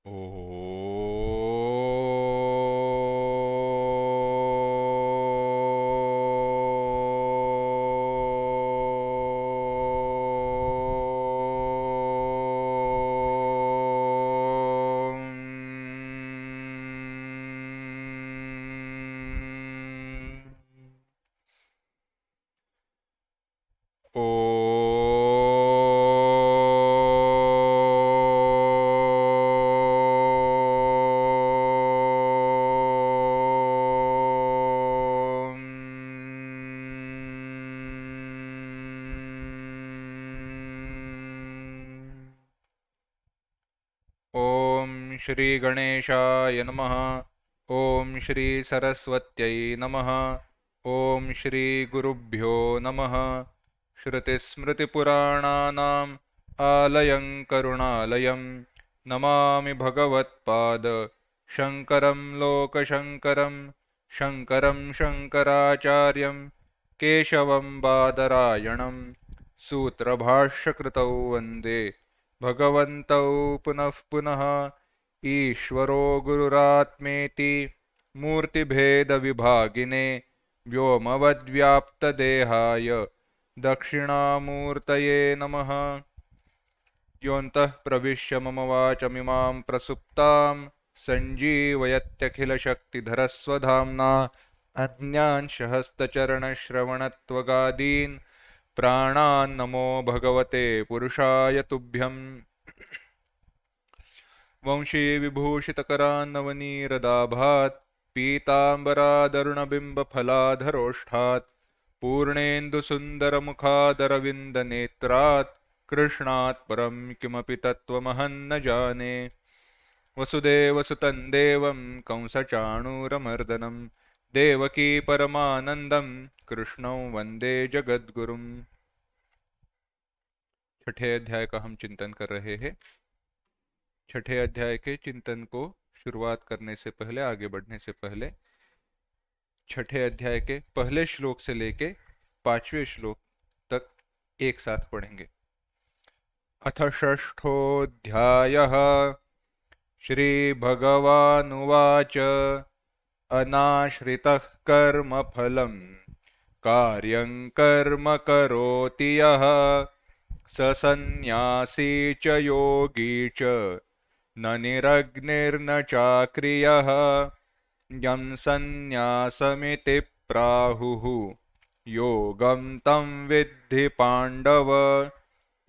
ओ ओम श्री गणेशाय नमः। ओम श्री सरस्वत्यै नमः। ओम श्री गुरुभ्यो नमः। श्रुतिस्मृतिपुराणानाम् आलयं करुणालयं नमामि भगवत्पाद शङ्करं लोकशङ्करं शङ्करं शङ्कराचार्यं केशवं बादरायणं सूत्रभाष्यकृतौ वन्दे भगवन्तौ पुनः पुनः। ईश्वरो गुरुरात्मेति मूर्तिभेदविभागिने व्योमवद्व्याप्तदेहाय दक्षिणामूर्तये नमः। योऽन्तः प्रविश्य मम वाचमिमां प्रसुप्तां सञ्जीवयत्यखिलशक्तिधरस्वधाम्ना अन्यांशहस्तचरणश्रवणत्वगादीन् प्राणान्नमो भगवते पुरुषाय तुभ्यम्। वंशी विभूषितकरान्नवनीरदाभात् पीताम्बरादरुणबिम्बफलाधरोष्ठात् पूर्णेन्दुसुन्दरमुखादरविन्दनेत्रात् कृष्णात् परं किमपि तत्त्वमहं न जाने। वसुदेवसुतं देवं कंसचाणूरमर्दनं देवकी परमानन्दं कृष्णं वन्दे जगद्गुरुम्। छठे अध्याय का हम चिंतन कर रहे हैं। छठे अध्याय के चिंतन को शुरुआत करने से पहले, आगे बढ़ने से पहले, छठे अध्याय के पहले श्लोक से लेके 5वें श्लोक तक एक साथ पढ़ेंगे। अथ षष्ठोऽध्यायः। श्रीभगवानुवाच अनाश्रितः कर्मफलं कार्यं कर्म करोति यः स सन्न्यासी च योगी च न निरग्निर्न चाक्रियः यं सन्न्यासमिति प्राहुः योगं तं विद्धि पाण्डव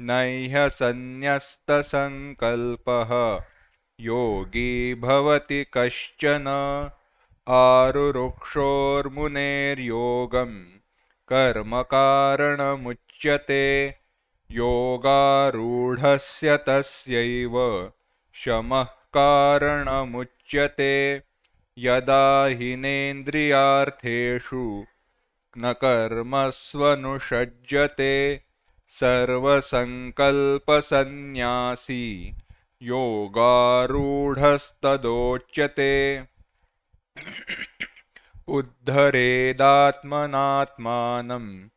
नह्यसन्न्यस्तसङ्कल्पः योगी भवति कश्चन आरुरुक्षोर्मुनेर्योगं कर्मकारणमुच्यते योगारूढस्य तस्यैव शमः कारणमुच्यते यदा हिनेन्द्रियार्थेषु न कर्मस्वनुषज्यते सर्वसंकल्पसन्न्यासी योगारूढस्तदोच्यते। उद्धरेदात्मनात्मानं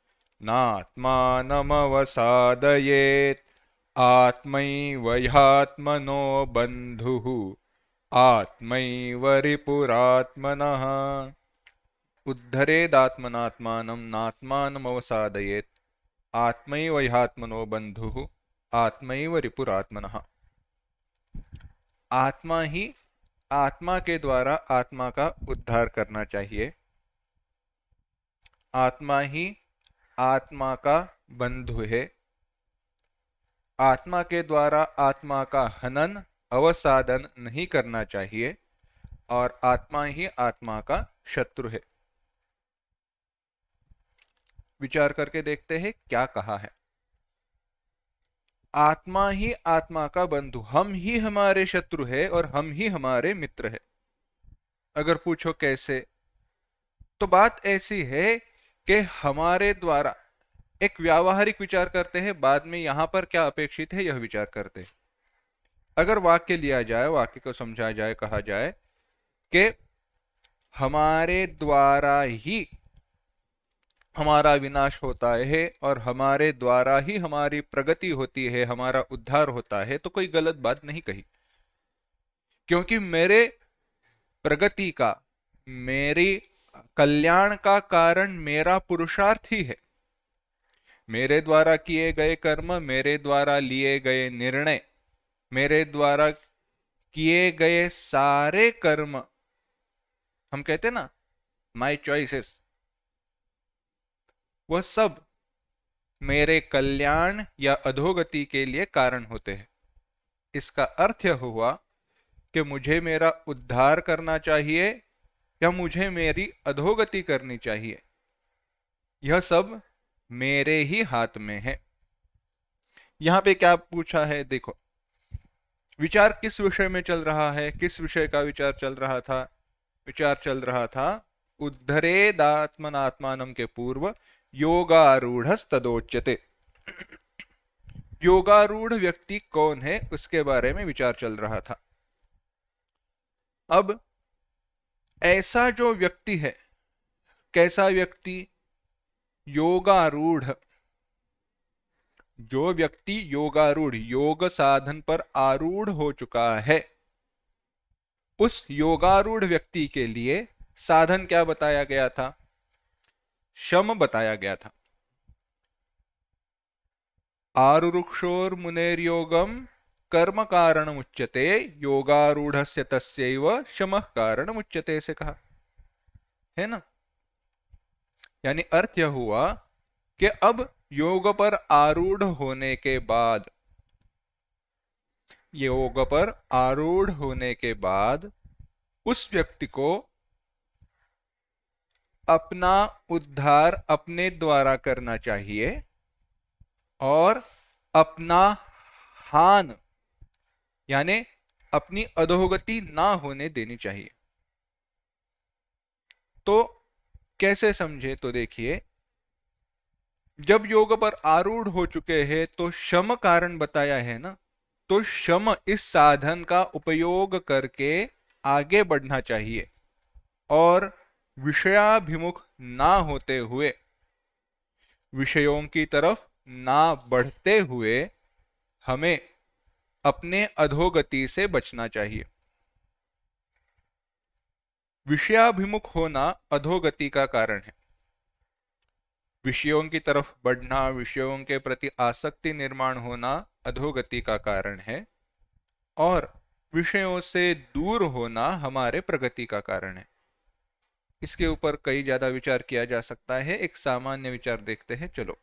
नात्मानमवसादयेत् आत्मैव ह्यात्मनो बन्धुः आत्मैव रिपुरात्मनः। उद्धरेदात्मनात्मानं नात्मानमवसादयेत् आत्मैव ह्यात्मनो बन्धुः आत्मैव रिपुरात्मनः। आत्मा ही आत्मा के द्वारा आत्मा का उद्धार करना चाहिए। आत्मा ही आत्मा का बंधु है। आत्मा के द्वारा आत्मा का हनन अवसादन नहीं करना चाहिए और आत्मा ही आत्मा का शत्रु है। विचार करके देखते हैं क्या कहा है। आत्मा ही आत्मा का बंधु, हम ही हमारे शत्रु है और हम ही हमारे मित्र है। अगर पूछो कैसे, तो बात ऐसी है कि हमारे द्वारा एक व्यावहारिक विचार करते हैं, बाद में यहां पर क्या अपेक्षित है यह विचार करते हैं। अगर वाक्य लिया जाए, वाक्य को समझा जाए, कहा जाए कि हमारे द्वारा ही हमारा विनाश होता है और हमारे द्वारा ही हमारी प्रगति होती है, हमारा उद्धार होता है, तो कोई गलत बात नहीं कही। क्योंकि मेरे प्रगति का, मेरी कल्याण का कारण मेरा पुरुषार्थ ही है। मेरे द्वारा किए गए कर्म, मेरे द्वारा लिए गए निर्णय, मेरे द्वारा किए गए सारे कर्म, हम कहते ना माई चॉइसेस, वह सब मेरे कल्याण या अधोगति के लिए कारण होते हैं। इसका अर्थ यह हुआ कि मुझे मेरा उद्धार करना चाहिए या मुझे मेरी अधोगति करनी चाहिए, यह सब मेरे ही हाथ में है। यहां पे क्या पूछा है, देखो विचार किस विषय में चल रहा है, किस विषय का विचार चल रहा था? विचार चल रहा था उद्धरेदात्मनात्मानं के पूर्व योगारूढ़स्तदोच्यते। योगारूढ़ व्यक्ति कौन है उसके बारे में विचार चल रहा था। अब ऐसा जो व्यक्ति है, कैसा व्यक्ति? योगारूढ़। जो व्यक्ति योगारूढ़, योग साधन पर आरूढ़ हो चुका है, उस योगारूढ़ व्यक्ति के लिए साधन क्या बताया गया था? शम बताया गया था। आरुरुक्षोर मुनेर्योगम कर्म कारणमुच्यते योगारूढ़स्य तस्यैव शमः कारणमुच्यते से कहा है ना। यानी अर्थ यह हुआ कि अब योग पर आरूढ़ होने के बाद, योग पर आरूढ़ होने के बाद उस व्यक्ति को अपना उद्धार अपने द्वारा करना चाहिए और अपना हान यानी अपनी अधोगति ना होने देनी चाहिए। तो कैसे समझे? तो देखिए, जब योग पर आरूढ़ हो चुके हैं तो शम कारण बताया है ना, तो शम इस साधन का उपयोग करके आगे बढ़ना चाहिए और विषयाभिमुख ना होते हुए, विषयों की तरफ ना बढ़ते हुए हमें अपने अधोगति से बचना चाहिए। विषयाभिमुख होना अधोगति का कारण है। विषयों की तरफ बढ़ना, विषयों के प्रति आसक्ति निर्माण होना अधोगति का कारण है और विषयों से दूर होना हमारे प्रगति का कारण है। इसके ऊपर कई ज्यादा विचार किया जा सकता है, एक सामान्य विचार देखते हैं। चलो,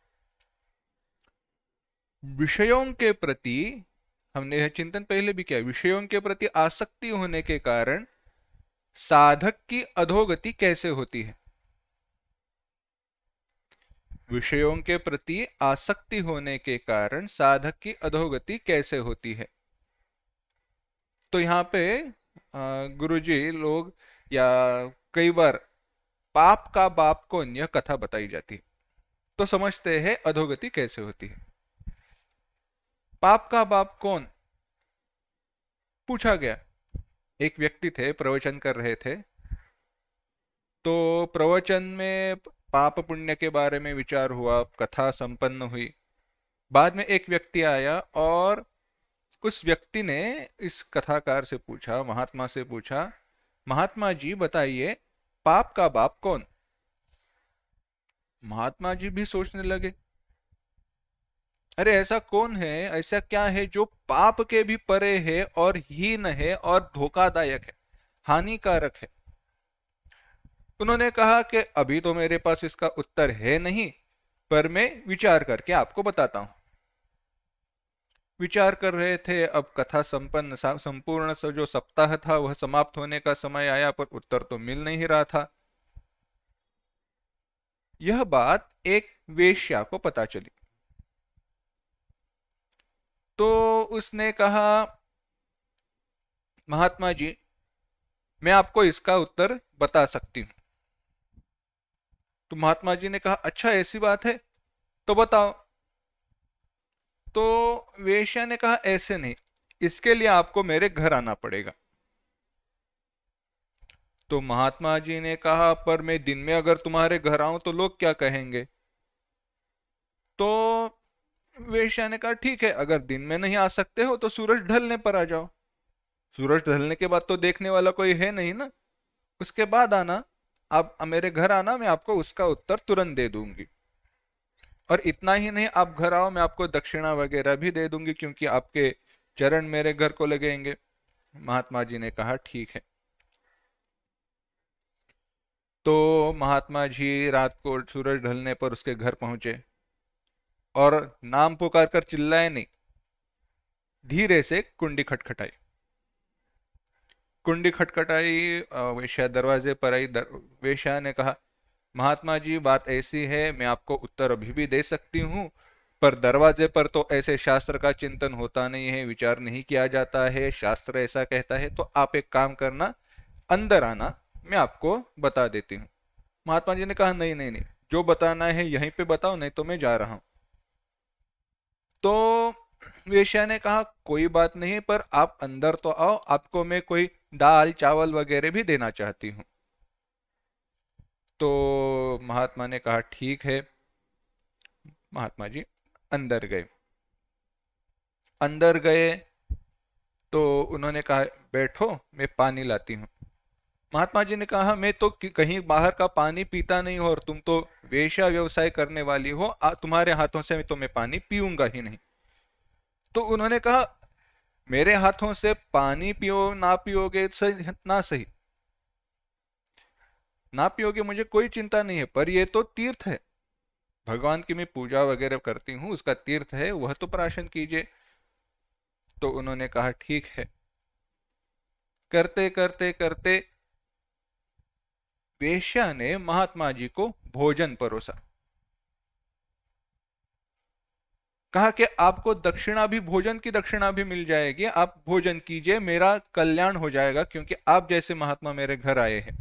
विषयों के प्रति हमने यह चिंतन पहले भी किया, विषयों के प्रति आसक्ति होने के कारण साधक की अधोगति कैसे होती है? विषयों के प्रति आसक्ति होने के कारण साधक की अधोगति कैसे होती है? तो यहाँ पे गुरुजी लोग या कई बार पाप का बाप कौन, यह कथा बताई जाती है, तो समझते हैं अधोगति कैसे होती है। पाप का बाप कौन पूछा गया। एक व्यक्ति थे, प्रवचन कर रहे थे, तो प्रवचन में पाप पुण्य के बारे में विचार हुआ, कथा संपन्न हुई। बाद में एक व्यक्ति आया और उस व्यक्ति ने इस कथाकार से पूछा, महात्मा से पूछा, महात्मा जी बताइए पाप का बाप कौन? महात्मा जी भी सोचने लगे, अरे ऐसा कौन है, ऐसा क्या है जो पाप के भी परे है और हीन है और धोखादायक है, हानिकारक है? उन्होंने कहा कि अभी तो मेरे पास इसका उत्तर है नहीं, पर मैं विचार करके आपको बताता हूं। विचार कर रहे थे, अब कथा संपन्न संपूर्ण जो सप्ताह था वह समाप्त होने का समय आया, पर उत्तर तो मिल नहीं रहा था। यह बात एक वेश्या को पता चली, तो उसने कहा, महात्मा जी मैं आपको इसका उत्तर बता सकती हूं। तो महात्मा जी ने कहा, अच्छा ऐसी बात है तो बताओ। तो वेश्या ने कहा, ऐसे नहीं, इसके लिए आपको मेरे घर आना पड़ेगा। तो महात्मा जी ने कहा, पर मैं दिन में अगर तुम्हारे घर आऊं तो लोग क्या कहेंगे? तो वेश्या ने कहा, ठीक है, अगर दिन में नहीं आ सकते हो तो सूरज ढलने पर आ जाओ। सूरज ढलने के बाद तो देखने वाला कोई है नहीं ना, उसके बाद आना, आप मेरे घर आना, मैं आपको उसका उत्तर तुरंत दे दूंगी। और इतना ही नहीं, आप घर आओ, मैं आपको दक्षिणा वगैरह भी दे दूंगी, क्योंकि आपके चरण मेरे घर को लगेंगे। महात्मा जी ने कहा ठीक है। तो महात्मा जी रात को सूरज ढलने पर उसके घर पहुंचे, और नाम पुकार कर चिल्लाए नहीं, धीरे से कुंडी खटखटाई। कुंडी खटखटाई, वेश्या दरवाजे पर आई। वेश्या ने कहा, महात्मा जी बात ऐसी है, मैं आपको उत्तर अभी भी दे सकती हूँ, पर दरवाजे पर तो ऐसे शास्त्र का चिंतन होता नहीं है, विचार नहीं किया जाता है, शास्त्र ऐसा कहता है, तो आप एक काम करना, अंदर आना, मैं आपको बता देती हूँ। महात्मा जी ने कहा, नहीं नहीं नहीं, जो बताना है यहीं पे बताओ, नहीं तो मैं जा रहा हूँ। तो वेश्या ने कहा, कोई बात नहीं, पर आप अंदर तो आओ, आपको मैं कोई दाल चावल वगैरह भी देना चाहती हूँ। तो महात्मा ने कहा ठीक है। महात्मा जी अंदर गए। अंदर गए तो उन्होंने कहा, बैठो, मैं पानी लाती हूँ। महात्मा जी ने कहा, मैं तो कहीं बाहर का पानी पीता नहीं हूँ, और तुम तो वेश्या व्यवसाय करने वाली हो, तुम्हारे हाथों से तो मैं पानी पीऊंगा ही नहीं। तो उन्होंने कहा, मेरे हाथों से पानी पियो ना पियोगे सही ना सही, ना पियोगे मुझे कोई चिंता नहीं है, पर ये तो तीर्थ है, भगवान की मैं पूजा वगैरह करती हूँ, उसका तीर्थ है, वह तो प्राशन कीजिए। तो उन्होंने कहा ठीक है। करते करते करते वेश्या ने महात्मा जी को भोजन परोसा। कहा कि आपको दक्षिणा भी, भोजन की दक्षिणा भी मिल जाएगी, आप भोजन कीजिए, मेरा कल्याण हो जाएगा, क्योंकि आप जैसे महात्मा मेरे घर आए हैं।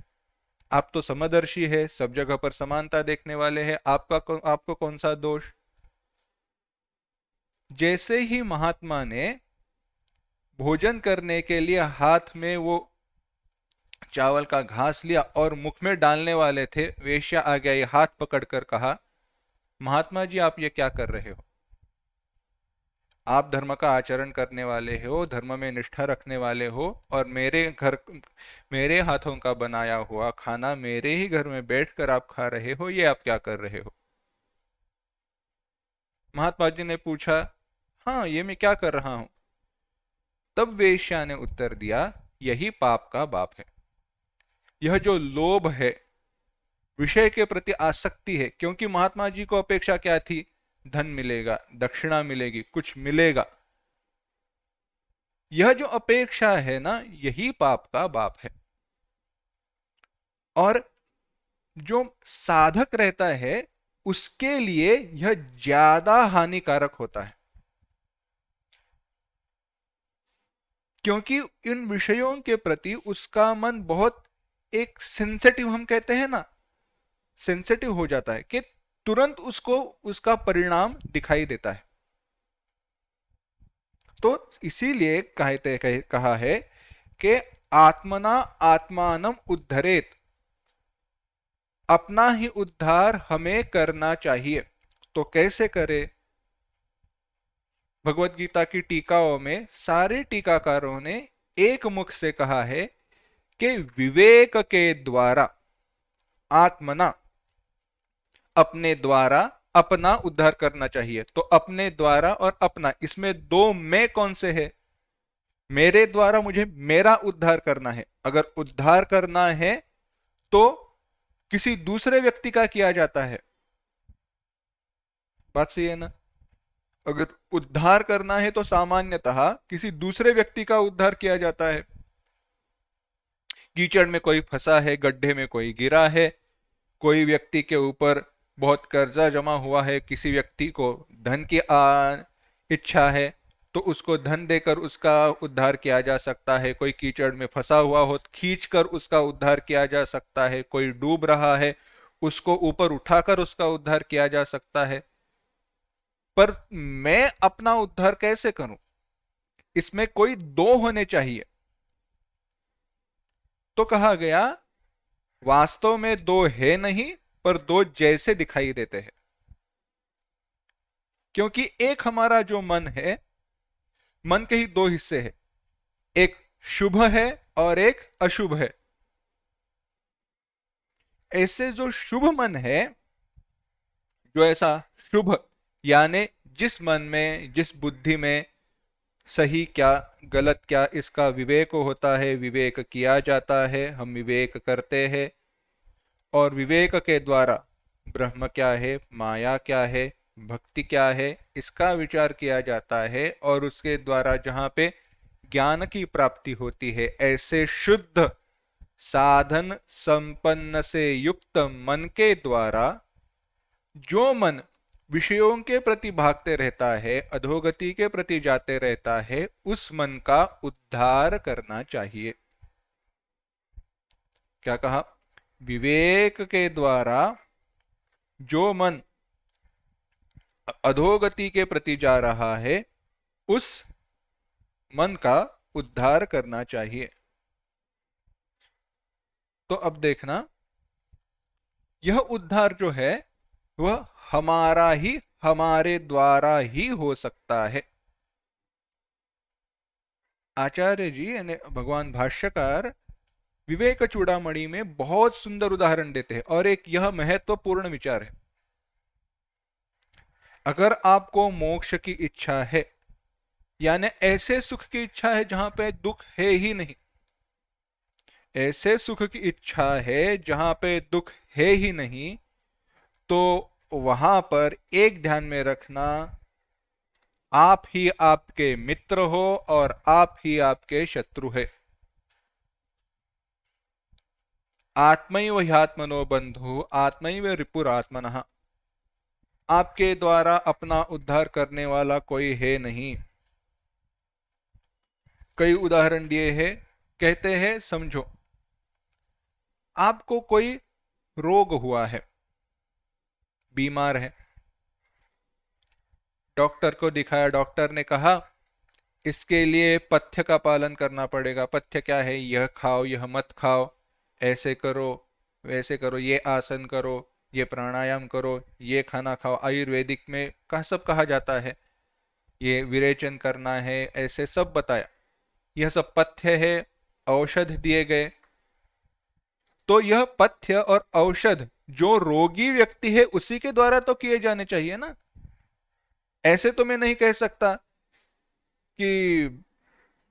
आप तो समदर्शी है, सब जगह पर समानता देखने वाले हैं, आपको कौन सा दोष। जैसे ही महात्मा ने भोजन करने के लिए हाथ में वो चावल का घास लिया और मुख में डालने वाले थे, वेश्या आ गया, ये हाथ पकड़कर कहा, महात्मा जी आप ये क्या कर रहे हो? आप धर्म का आचरण करने वाले हो, धर्म में निष्ठा रखने वाले हो, और मेरे हाथों का बनाया हुआ खाना मेरे ही घर में बैठकर आप खा रहे हो, ये आप क्या कर रहे हो? महात्मा जी ने पूछा, हाँ ये मैं क्या कर रहा हूं? तब वेश्या ने उत्तर दिया, यही पाप का बाप है। यह जो लोभ है, विषय के प्रति आसक्ति है, क्योंकि महात्मा जी को अपेक्षा क्या थी? धन मिलेगा, दक्षिणा मिलेगी, कुछ मिलेगा। यह जो अपेक्षा है ना, यही पाप का बाप है। और जो साधक रहता है, उसके लिए यह ज्यादा हानिकारक होता है, क्योंकि इन विषयों के प्रति उसका मन बहुत एक सेंसिटिव, हम कहते हैं ना, सेंसिटिव हो जाता है, कि तुरंत उसको उसका परिणाम दिखाई देता है। तो इसीलिए कहा है कि आत्मना आत्मानम उद्धरेत, अपना ही उद्धार हमें करना चाहिए। तो कैसे करे? भगवत गीता की टीकाओं में सारे टीकाकारों ने एक मुख से कहा है कि विवेक के द्वारा, आत्मना, अपने द्वारा अपना उद्धार करना चाहिए। तो अपने द्वारा और अपना, इसमें दो मैं कौन से है? मेरे द्वारा मुझे मेरा उद्धार करना है। अगर उद्धार करना है तो किसी दूसरे व्यक्ति का किया जाता है। बात सही है ना? अगर उद्धार करना है तो सामान्यतः किसी दूसरे व्यक्ति का उद्धार किया जाता है। कीचड़ में कोई फंसा है, गड्ढे में कोई गिरा है, कोई व्यक्ति के ऊपर बहुत कर्जा जमा हुआ है, किसी व्यक्ति को धन की इच्छा है, तो उसको धन देकर उसका उद्धार किया जा सकता है। कोई कीचड़ में फंसा हुआ हो, खींच कर उसका उद्धार किया जा सकता है। कोई डूब रहा है, उसको ऊपर उठाकर उसका उद्धार किया जा सकता है। पर मैं अपना उद्धार कैसे करूं? इसमें कोई दो होने चाहिए। तो कहा गया, वास्तव में दो है नहीं, पर दो जैसे दिखाई देते हैं। क्योंकि एक हमारा जो मन है, मन के ही दो हिस्से हैं, एक शुभ है और एक अशुभ है। ऐसे जो शुभ मन है, जो ऐसा शुभ यानी जिस मन में, जिस बुद्धि में सही क्या गलत क्या इसका विवेक होता है, विवेक किया जाता है, हम विवेक करते हैं, और विवेक के द्वारा ब्रह्म क्या है, माया क्या है, भक्ति क्या है, इसका विचार किया जाता है, और उसके द्वारा जहां पे ज्ञान की प्राप्ति होती है, ऐसे शुद्ध साधन संपन्न से युक्त मन के द्वारा जो मन विषयों के प्रति भागते रहता है, अधोगति के प्रति जाते रहता है, उस मन का उद्धार करना चाहिए। क्या कहा? विवेक के द्वारा जो मन अधोगति के प्रति जा रहा है, उस मन का उद्धार करना चाहिए। तो अब देखना, यह उद्धार जो है वह हमारा ही, हमारे द्वारा ही हो सकता है। आचार्य जी यानी भगवान भाष्यकार विवेक चूड़ामणि में बहुत सुंदर उदाहरण देते हैं, और एक यह महत्वपूर्ण विचार है। अगर आपको मोक्ष की इच्छा है, यानी ऐसे सुख की इच्छा है जहां पे दुख है ही नहीं, ऐसे सुख की इच्छा है जहां पे दुख है ही नहीं, तो वहां पर एक ध्यान में रखना, आप ही आपके मित्र हो और आप ही आपके शत्रु है। आत्मैव ह्यात्मनो बंधु आत्मैव रिपुरात्मनः। आपके द्वारा अपना उद्धार करने वाला कोई है नहीं। कई उदाहरण दिए हैं। कहते हैं, समझो आपको कोई रोग हुआ है, बीमार है, डॉक्टर को दिखाया, डॉक्टर ने कहा इसके लिए पथ्य का पालन करना पड़ेगा। पथ्य क्या है? यह खाओ, यह मत खाओ, ऐसे करो, वैसे करो, ये आसन करो, ये प्राणायाम करो, ये खाना खाओ। आयुर्वेदिक में सब कहा जाता है, ये विरेचन करना है, ऐसे सब बताया। यह सब पथ्य है, औषध दिए गए। तो यह पथ्य और औषध जो रोगी व्यक्ति है उसी के द्वारा तो किए जाने चाहिए ना। ऐसे तो मैं नहीं कह सकता कि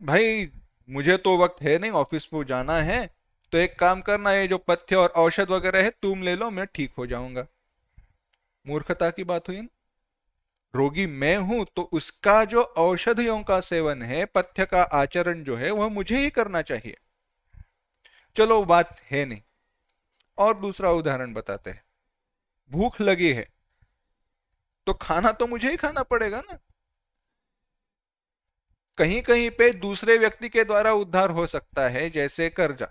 भाई मुझे तो वक्त है नहीं, ऑफिस को जाना है, तो एक काम करना, ये जो पथ्य और औषध वगैरह है तुम ले लो, मैं ठीक हो जाऊंगा। मूर्खता की बात हुई ना। रोगी मैं हूं तो उसका जो औषधियों का सेवन है, पथ्य का आचरण जो है वह मुझे ही करना चाहिए। चलो वो बात है नहीं, और दूसरा उदाहरण बताते हैं। भूख लगी है तो खाना तो मुझे ही खाना पड़ेगा ना। कहीं कहीं पे दूसरे व्यक्ति के द्वारा उद्धार हो सकता है, जैसे कर्जा।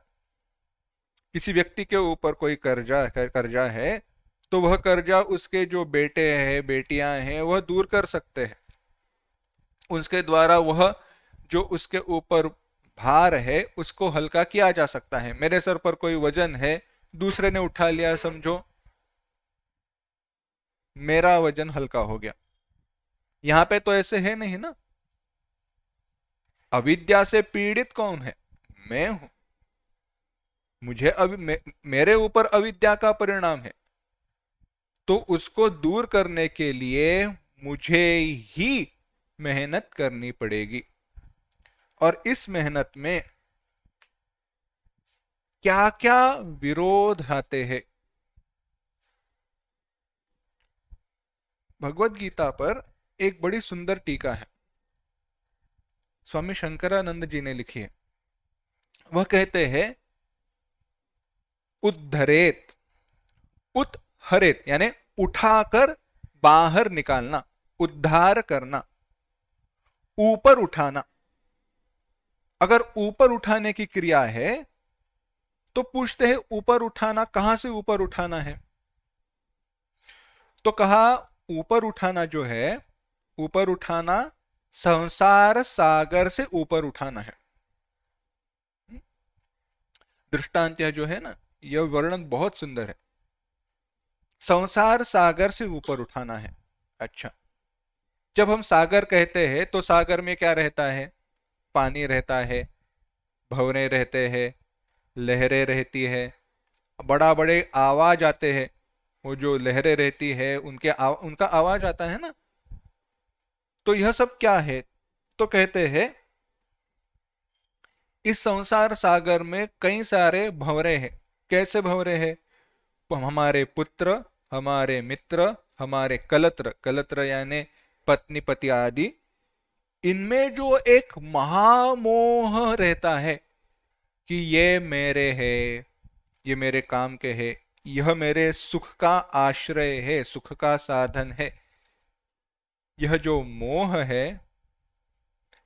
किसी व्यक्ति के ऊपर कोई कर्जा कर्जा है, तो वह कर्जा उसके जो बेटे हैं, बेटियां हैं, वह दूर कर सकते हैं। उसके द्वारा वह जो उसके ऊपर भार है उसको हल्का किया जा सकता है। मेरे सर पर कोई वजन है, दूसरे ने उठा लिया, समझो मेरा वजन हल्का हो गया। यहां पे तो ऐसे है नहीं ना। अविद्या से पीड़ित कौन है? मैं हूं। मुझे मेरे ऊपर अविद्या का परिणाम है, तो उसको दूर करने के लिए मुझे ही मेहनत करनी पड़ेगी। और इस मेहनत में क्या क्या विरोध आते हैं। भगवत गीता पर एक बड़ी सुंदर टीका है, स्वामी शंकरानंद जी ने लिखी है। वह कहते हैं, उद्धरेत, उत हरेत यानी उठाकर बाहर निकालना, उद्धार करना, ऊपर उठाना। अगर ऊपर उठाने की क्रिया है तो पूछते हैं ऊपर उठाना कहां से ऊपर उठाना है? तो कहा ऊपर उठाना जो है, ऊपर उठाना संसार सागर से ऊपर उठाना है। दृष्टांत जो है ना, यह वर्णन बहुत सुंदर है। संसार सागर से ऊपर उठाना है। अच्छा, जब हम सागर कहते हैं तो सागर में क्या रहता है? पानी रहता है, भंवरे रहते हैं, लहरें रहती है, बड़ा बड़े आवाज आते हैं। वो जो लहरें रहती है उनका आवाज आता है ना। तो यह सब क्या है? तो कहते हैं इस संसार सागर में कई सारे भंवरे हैं। कैसे भंवरे हैं? हमारे पुत्र, हमारे मित्र, हमारे कलत्र, कलत्र यानी पत्नी पति आदि, इनमें जो एक महामोह रहता है कि ये मेरे है, ये मेरे काम के है, यह मेरे सुख का आश्रय है, सुख का साधन है। यह जो मोह है,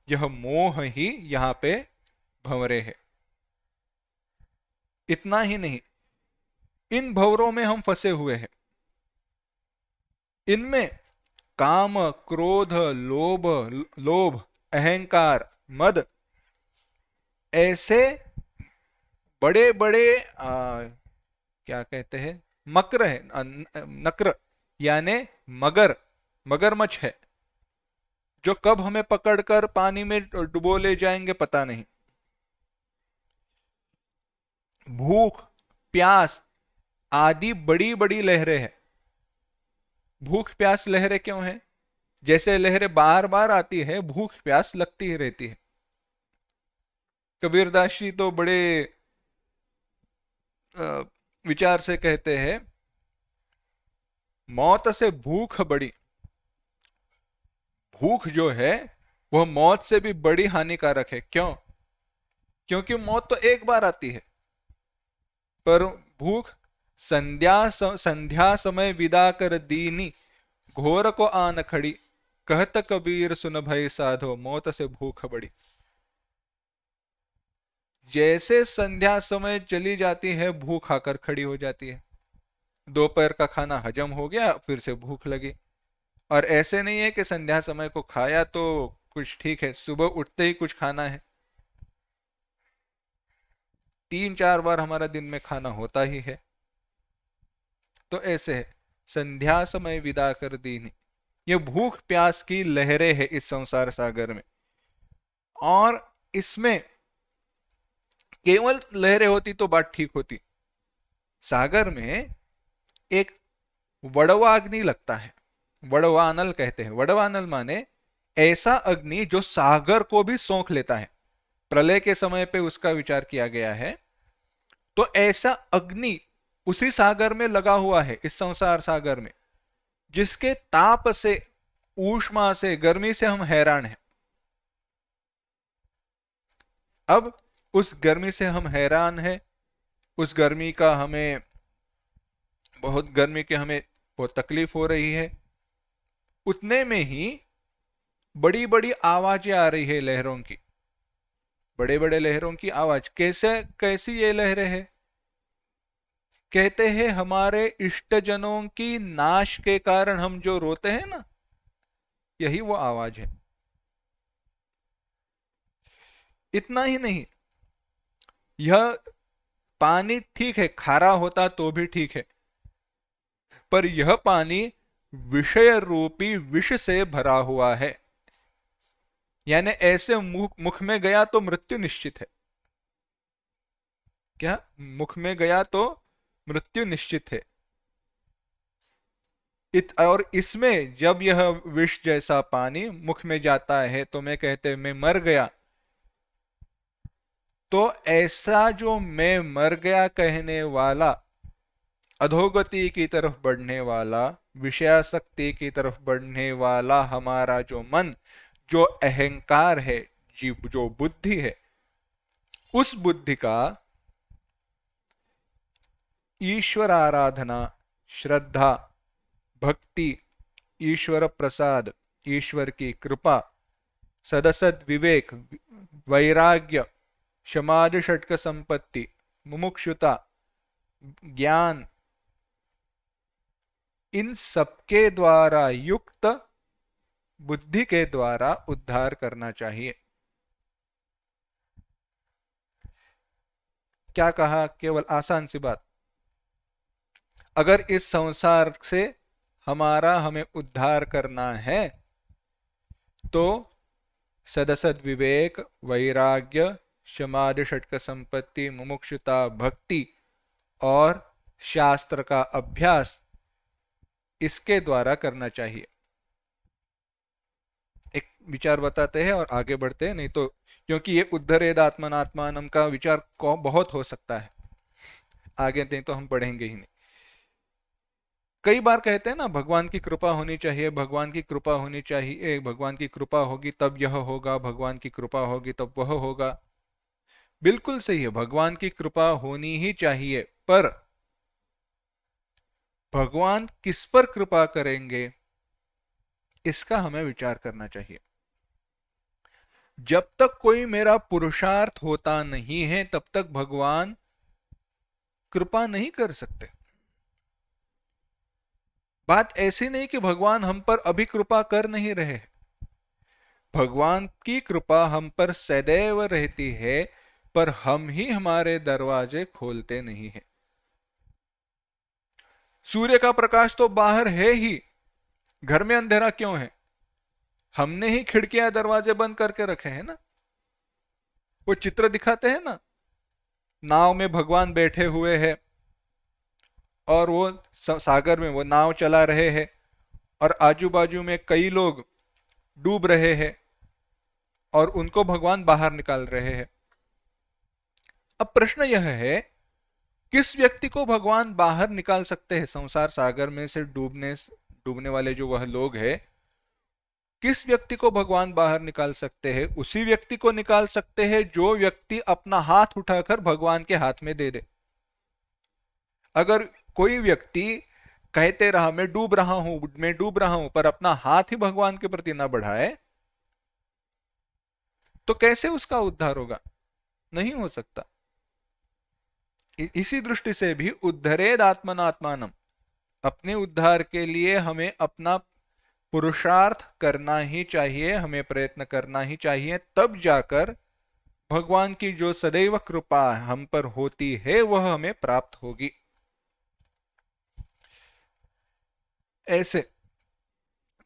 यह मोह ही यहाँ पे भंवरे है। इतना ही नहीं, इन भंवरों में हम फंसे हुए हैं। इनमें काम, क्रोध, लोभ, लोभ, अहंकार, मद, ऐसे बड़े बड़े क्या कहते हैं, मकर है, नक्र यानी मगर, मगरमच्छ है, जो कब हमें पकड़कर पानी में डुबो ले जाएंगे पता नहीं। भूख, प्यास आदि बड़ी बड़ी लहरें हैं। भूख प्यास लहरें क्यों है? जैसे लहरें बार बार आती है, भूख प्यास लगती ही रहती है। कबीरदास जी तो बड़े विचार से कहते हैं, मौत से भूख बड़ी। भूख जो है वह मौत से भी बड़ी हानिकारक है। क्यों? क्योंकि मौत तो एक बार आती है, पर भूख संध्या समय विदा कर दीनी, घोर को आन खड़ी, कहत कबीर सुन भय साधो, मौत से भूख बड़ी। जैसे संध्या समय चली जाती है, भूख आकर खड़ी हो जाती है। दोपहर का खाना हजम हो गया, फिर से भूख लगी। और ऐसे नहीं है कि संध्या समय को खाया तो कुछ ठीक है, सुबह उठते ही कुछ खाना है। 3-4 बार हमारा दिन में खाना होता ही है। तो ऐसे है, संध्या समय विदा कर दीनी। ये भूख प्यास की लहरें है इस संसार सागर में। और इसमें केवल लहरें होती तो बात ठीक होती। सागर में एक वड़वा अग्नि लगता है, वड़वानल कहते हैं। वड़वानल माने ऐसा अग्नि जो सागर को भी सौंख लेता है। प्रलय के समय पे उसका विचार किया गया है। तो ऐसा अग्नि उसी सागर में लगा हुआ है, इस संसार सागर में, जिसके ताप से, ऊष्मा से, गर्मी से हम हैरान हैं। अब उस गर्मी से हम हैरान हैं, उस गर्मी का हमें बहुत तकलीफ हो रही है। उतने में ही बड़ी बड़ी आवाजें आ रही है लहरों की, बड़े बड़े लहरों की आवाज। कैसी ये लहरें हैं? कहते हैं हमारे इष्टजनों की नाश के कारण हम जो रोते हैं ना, यही वो आवाज है। इतना ही नहीं, यह पानी ठीक है, खारा होता तो भी ठीक है, पर यह पानी विषय रूपी विष से भरा हुआ है। यानी ऐसे मुख में गया तो मृत्यु निश्चित है। क्या? मुख में गया तो मृत्यु निश्चित है। और इसमें जब यह विष जैसा पानी मुख में जाता है तो मैं कहते मैं मर गया, तो ऐसा जो मैं मर गया कहने वाला, अधोगति की तरफ बढ़ने वाला, विषयासक्ति की तरफ बढ़ने वाला हमारा जो मन, जो अहंकार है, जो बुद्धि है, उस बुद्धि का ईश्वर आराधना, श्रद्धा, भक्ति, ईश्वर प्रसाद, ईश्वर की कृपा, सदसद विवेक, वैराग्य, समाधि षटक संपत्ति, मुमुक्षुता, ज्ञान, इन सबके द्वारा युक्त बुद्धि के द्वारा उद्धार करना चाहिए। क्या कहा? केवल आसान सी बात। अगर इस संसार से हमें उद्धार करना है तो सदसद विवेक, वैराग्य, समाधि षटक संपत्ति, मुमुक्षुता, भक्ति और शास्त्र का अभ्यास इसके द्वारा करना चाहिए। एक विचार बताते हैं और आगे बढ़ते हैं, नहीं तो क्योंकि ये उद्धरेद आत्मनात्मानम का विचार बहुत हो सकता है, आगे नहीं तो हम पढ़ेंगे ही नहीं। कई बार कहते हैं ना भगवान की कृपा होनी चाहिए, भगवान की कृपा होनी चाहिए, भगवान की कृपा होगी तब यह होगा, भगवान की कृपा होगी तब वह होगा। बिल्कुल सही है, भगवान की कृपा होनी ही चाहिए, पर भगवान किस पर कृपा करेंगे इसका हमें विचार करना चाहिए। जब तक कोई मेरा पुरुषार्थ होता नहीं है तब तक भगवान कृपा नहीं कर सकते। बात ऐसी नहीं कि भगवान हम पर अभी कृपा कर नहीं रहे, भगवान की कृपा हम पर सदैव रहती है, पर हम ही हमारे दरवाजे खोलते नहीं हैं। सूर्य का प्रकाश तो बाहर है ही, घर में अंधेरा क्यों है? हमने ही खिड़कियां दरवाजे बंद करके रखे हैं ना। वो चित्र दिखाते हैं ना, नाव में भगवान बैठे हुए हैं और वो सागर में वो नाव चला रहे हैं और आजू बाजू में कई लोग डूब रहे हैं और उनको भगवान बाहर निकाल रहे हैं। अब प्रश्न यह है, किस व्यक्ति को भगवान बाहर निकाल सकते हैं संसार सागर में से डूबने वाले जो वह लोग हैं? किस व्यक्ति को भगवान बाहर निकाल सकते हैं? उसी व्यक्ति को निकाल सकते हैं जो व्यक्ति अपना हाथ उठाकर भगवान के हाथ में दे दे। अगर कोई व्यक्ति कहते रहा मैं डूब रहा हूं, मैं डूब रहा हूं, पर अपना हाथ ही भगवान के प्रति ना बढ़ाए, तो कैसे उसका उद्धार होगा? नहीं हो सकता। इसी दृष्टि से भी उद्धरेद आत्मनात्मानम, अपने उद्धार के लिए हमें अपना पुरुषार्थ करना ही चाहिए, हमें प्रयत्न करना ही चाहिए, तब जाकर भगवान की जो सदैव कृपा हम पर होती है वह हमें प्राप्त होगी। ऐसे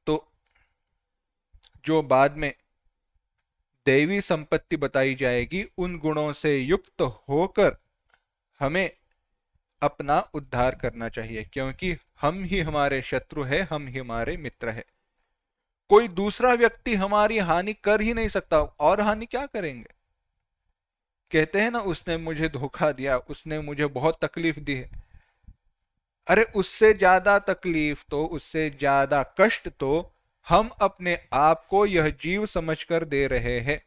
तो जो बाद में दैवी संपत्ति बताई जाएगी, उन गुणों से युक्त होकर हमें अपना उद्धार करना चाहिए, क्योंकि हम ही हमारे शत्रु है, हम ही हमारे मित्र है। कोई दूसरा व्यक्ति हमारी हानि कर ही नहीं सकता, और हानि क्या करेंगे? कहते हैं ना उसने मुझे धोखा दिया, उसने मुझे बहुत तकलीफ दी है। अरे उससे ज्यादा तकलीफ तो, उससे ज्यादा कष्ट तो हम अपने आप को यह जीव समझकर दे रहे हैं।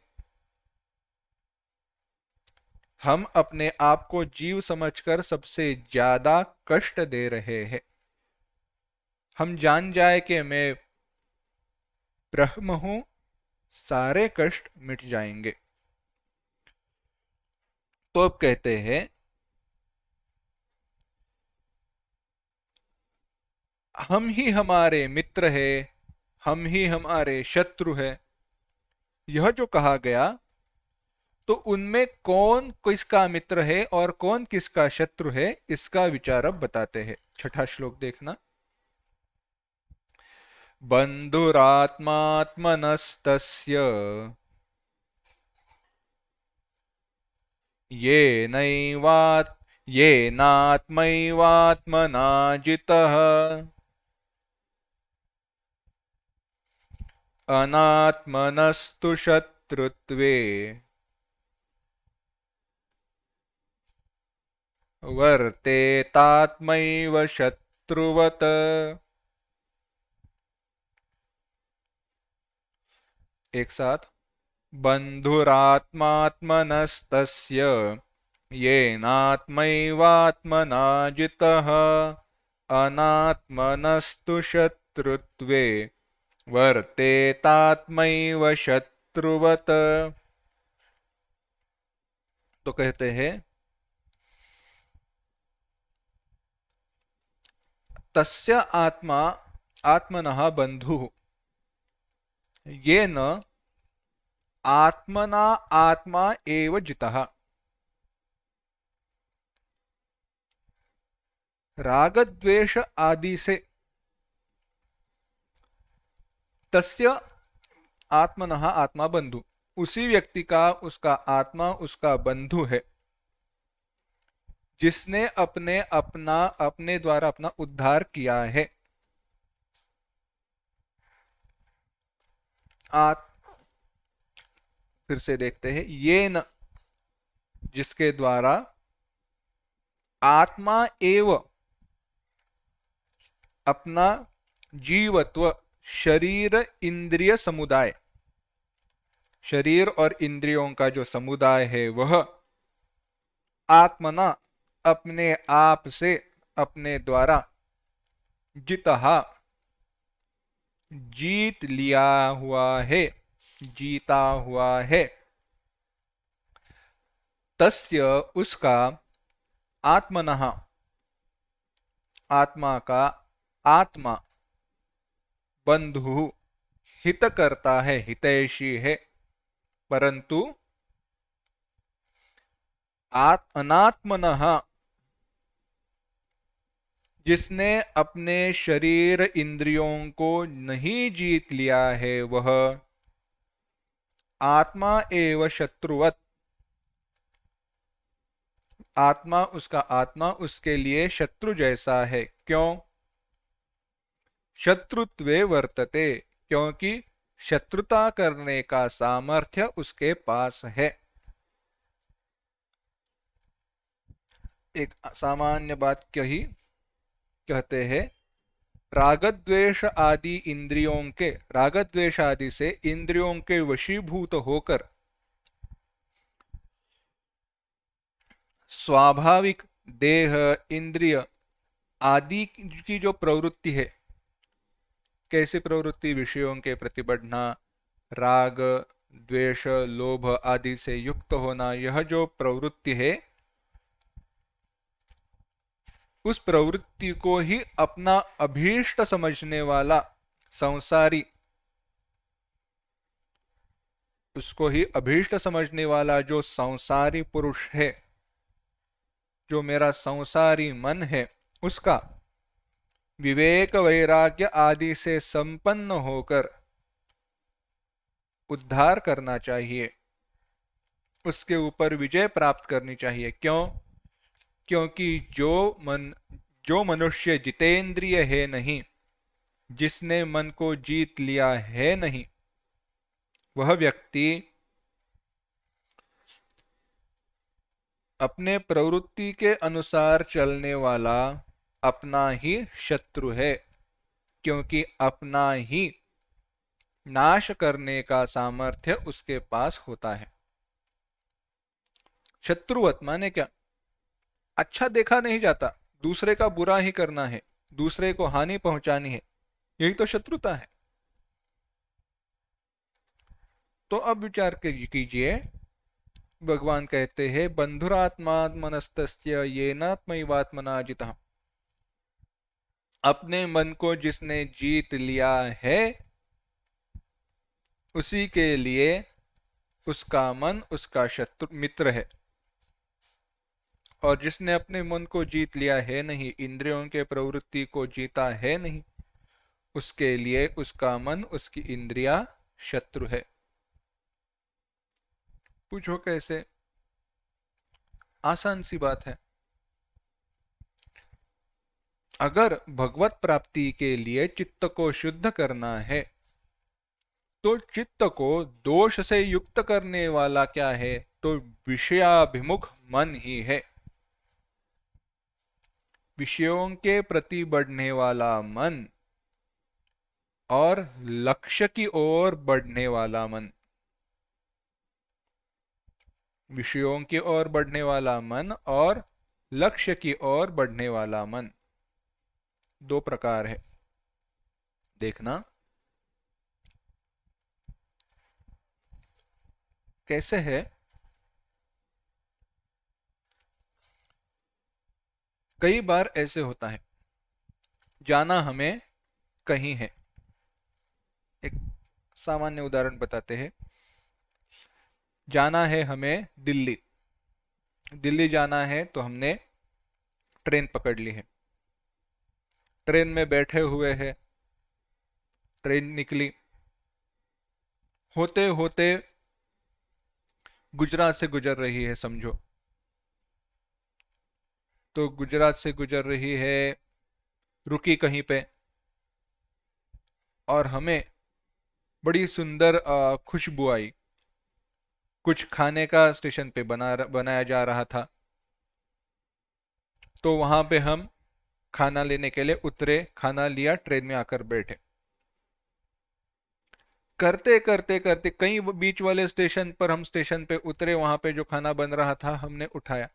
हम अपने आप को जीव समझकर सबसे ज्यादा कष्ट दे रहे हैं। हम जान जाए कि मैं ब्रह्म हूं, सारे कष्ट मिट जाएंगे। तो अब कहते हैं, हम ही हमारे मित्र है, हम ही हमारे शत्रु है। यह जो कहा गया, तो उनमें कौन किसका मित्र है और कौन किसका शत्रु है इसका विचार अब बताते हैं। छठा श्लोक देखना। बंधुरात्मात्मनस्तस्य येनात्मैवात्मना जितः अनात्मनस्तु शत्रुत्वे वर्तेतात्मैव शत्रुवत्। एक साथ। बंधुरात्मात्मनस्तस्य येनात्मैवात्मना जितः अनात्मनस्तु शत्रुत्वे वर्तेतात्मैव शत्रुवत्। तो कहते हैं, तस्य आत्मा आत्मनः बंधु येन आत्मना आत्मा एव जितः। राग द्वेष आदि से तस्य आत्मनः आत्मा बंधु, उसी व्यक्ति का, उसका आत्मा, उसका बंधु है जिसने अपने द्वारा अपना उद्धार किया है। आत फिर से देखते हैं, ये न, जिसके द्वारा आत्मा एव अपना जीवत्व, शरीर इंद्रिय समुदाय, शरीर और इंद्रियों का जो समुदाय है वह आत्मना, अपने आप से, अपने द्वारा, जितहा, जीत लिया हुआ है, जीता हुआ है। तस्य, उसका, आत्मनः, आत्मा का, आत्मा, बंधु, हित करता है, हितैषी है, परंतु अनात्मनः, जिसने अपने शरीर इंद्रियों को नहीं जीत लिया है वह आत्मा एव शत्रुवत, आत्मा, उसका आत्मा उसके लिए शत्रु जैसा है। क्यों? शत्रुत्वे वर्तते, क्योंकि शत्रुता करने का सामर्थ्य उसके पास है। एक सामान्य बात कही, कहते हैं रागद्वेष आदि इंद्रियों के, रागद्वेष आदि से इंद्रियों के वशीभूत होकर स्वाभाविक देह, इंद्रिय आदि की जो प्रवृत्ति है, कैसी प्रवृत्ति? विषयों के प्रति बढ़ना, राग, द्वेष, लोभ आदि से युक्त होना, यह जो प्रवृत्ति है उस प्रवृत्ति को ही अपना अभीष्ट समझने वाला संसारी, उसको ही अभीष्ट समझने वाला जो संसारी पुरुष है, जो मेरा संसारी मन है, उसका विवेक वैराग्य आदि से संपन्न होकर उद्धार करना चाहिए, उसके ऊपर विजय प्राप्त करनी चाहिए। क्यों? क्योंकि जो मनुष्य जितेंद्रिय है नहीं, जिसने मन को जीत लिया है नहीं, वह व्यक्ति अपने प्रवृत्ति के अनुसार चलने वाला अपना ही शत्रु है, क्योंकि अपना ही नाश करने का सामर्थ्य उसके पास होता है। शत्रुवत माने क्या? अच्छा देखा नहीं जाता, दूसरे का बुरा ही करना है, दूसरे को हानि पहुंचानी है, यही तो शत्रुता है। तो अब विचार कीजिए, भगवान कहते हैं बंधुरात्मात्मनस्तस्य येनात्मैवात्मना जितः, अपने मन को जिसने जीत लिया है उसी के लिए उसका मन उसका शत्रु मित्र है, और जिसने अपने मन को जीत लिया है नहीं, इंद्रियों के प्रवृत्ति को जीता है नहीं, उसके लिए उसका मन, उसकी इंद्रिया शत्रु है। पूछो कैसे? आसान सी बात है। अगर भगवत प्राप्ति के लिए चित्त को शुद्ध करना है तो चित्त को दोष से युक्त करने वाला क्या है? तो विषयाभिमुख मन ही है। विषयों के प्रति बढ़ने वाला मन और लक्ष्य की ओर बढ़ने वाला मन, विषयों की ओर बढ़ने वाला मन और लक्ष्य की ओर बढ़ने वाला मन, दो प्रकार है। देखना कैसे है। कई बार ऐसे होता है, जाना हमें कहीं है। एक सामान्य उदाहरण बताते हैं। जाना है हमें दिल्ली, दिल्ली जाना है तो हमने ट्रेन पकड़ ली है, ट्रेन में बैठे हुए हैं, ट्रेन निकली, होते होते गुजरात से गुजर रही है समझो, तो गुजरात से गुजर रही है, रुकी कहीं पे, और हमें बड़ी सुंदर खुशबू आई। कुछ खाने का स्टेशन पे बनाया जा रहा था, तो वहां पे हम खाना लेने के लिए उतरे, खाना लिया, ट्रेन में आकर बैठे। करते करते करते कई बीच वाले स्टेशन पर हम स्टेशन पे उतरे, वहां पे जो खाना बन रहा था हमने उठाया।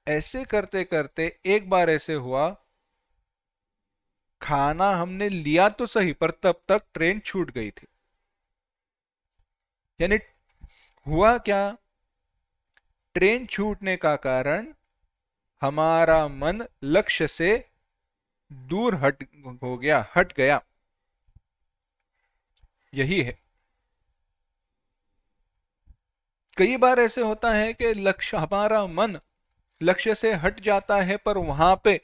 ऐसे करते करते एक बार ऐसे हुआ, खाना हमने लिया तो सही, पर तब तक ट्रेन छूट गई थी। यानी हुआ क्या, ट्रेन छूटने का कारण हमारा मन लक्ष्य से दूर हट गया। यही है। कई बार ऐसे होता है कि लक्ष्य, हमारा मन लक्ष्य से हट जाता है, पर वहां पे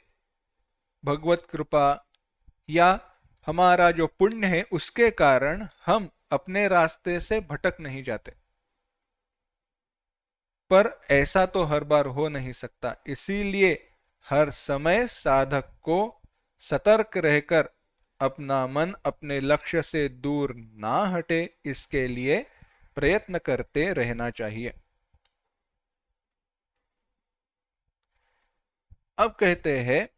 भगवत कृपा या हमारा जो पुण्य है उसके कारण हम अपने रास्ते से भटक नहीं जाते। पर ऐसा तो हर बार हो नहीं सकता, इसीलिए हर समय साधक को सतर्क रहकर अपना मन अपने लक्ष्य से दूर ना हटे, इसके लिए प्रयत्न करते रहना चाहिए। अब कहते हैं,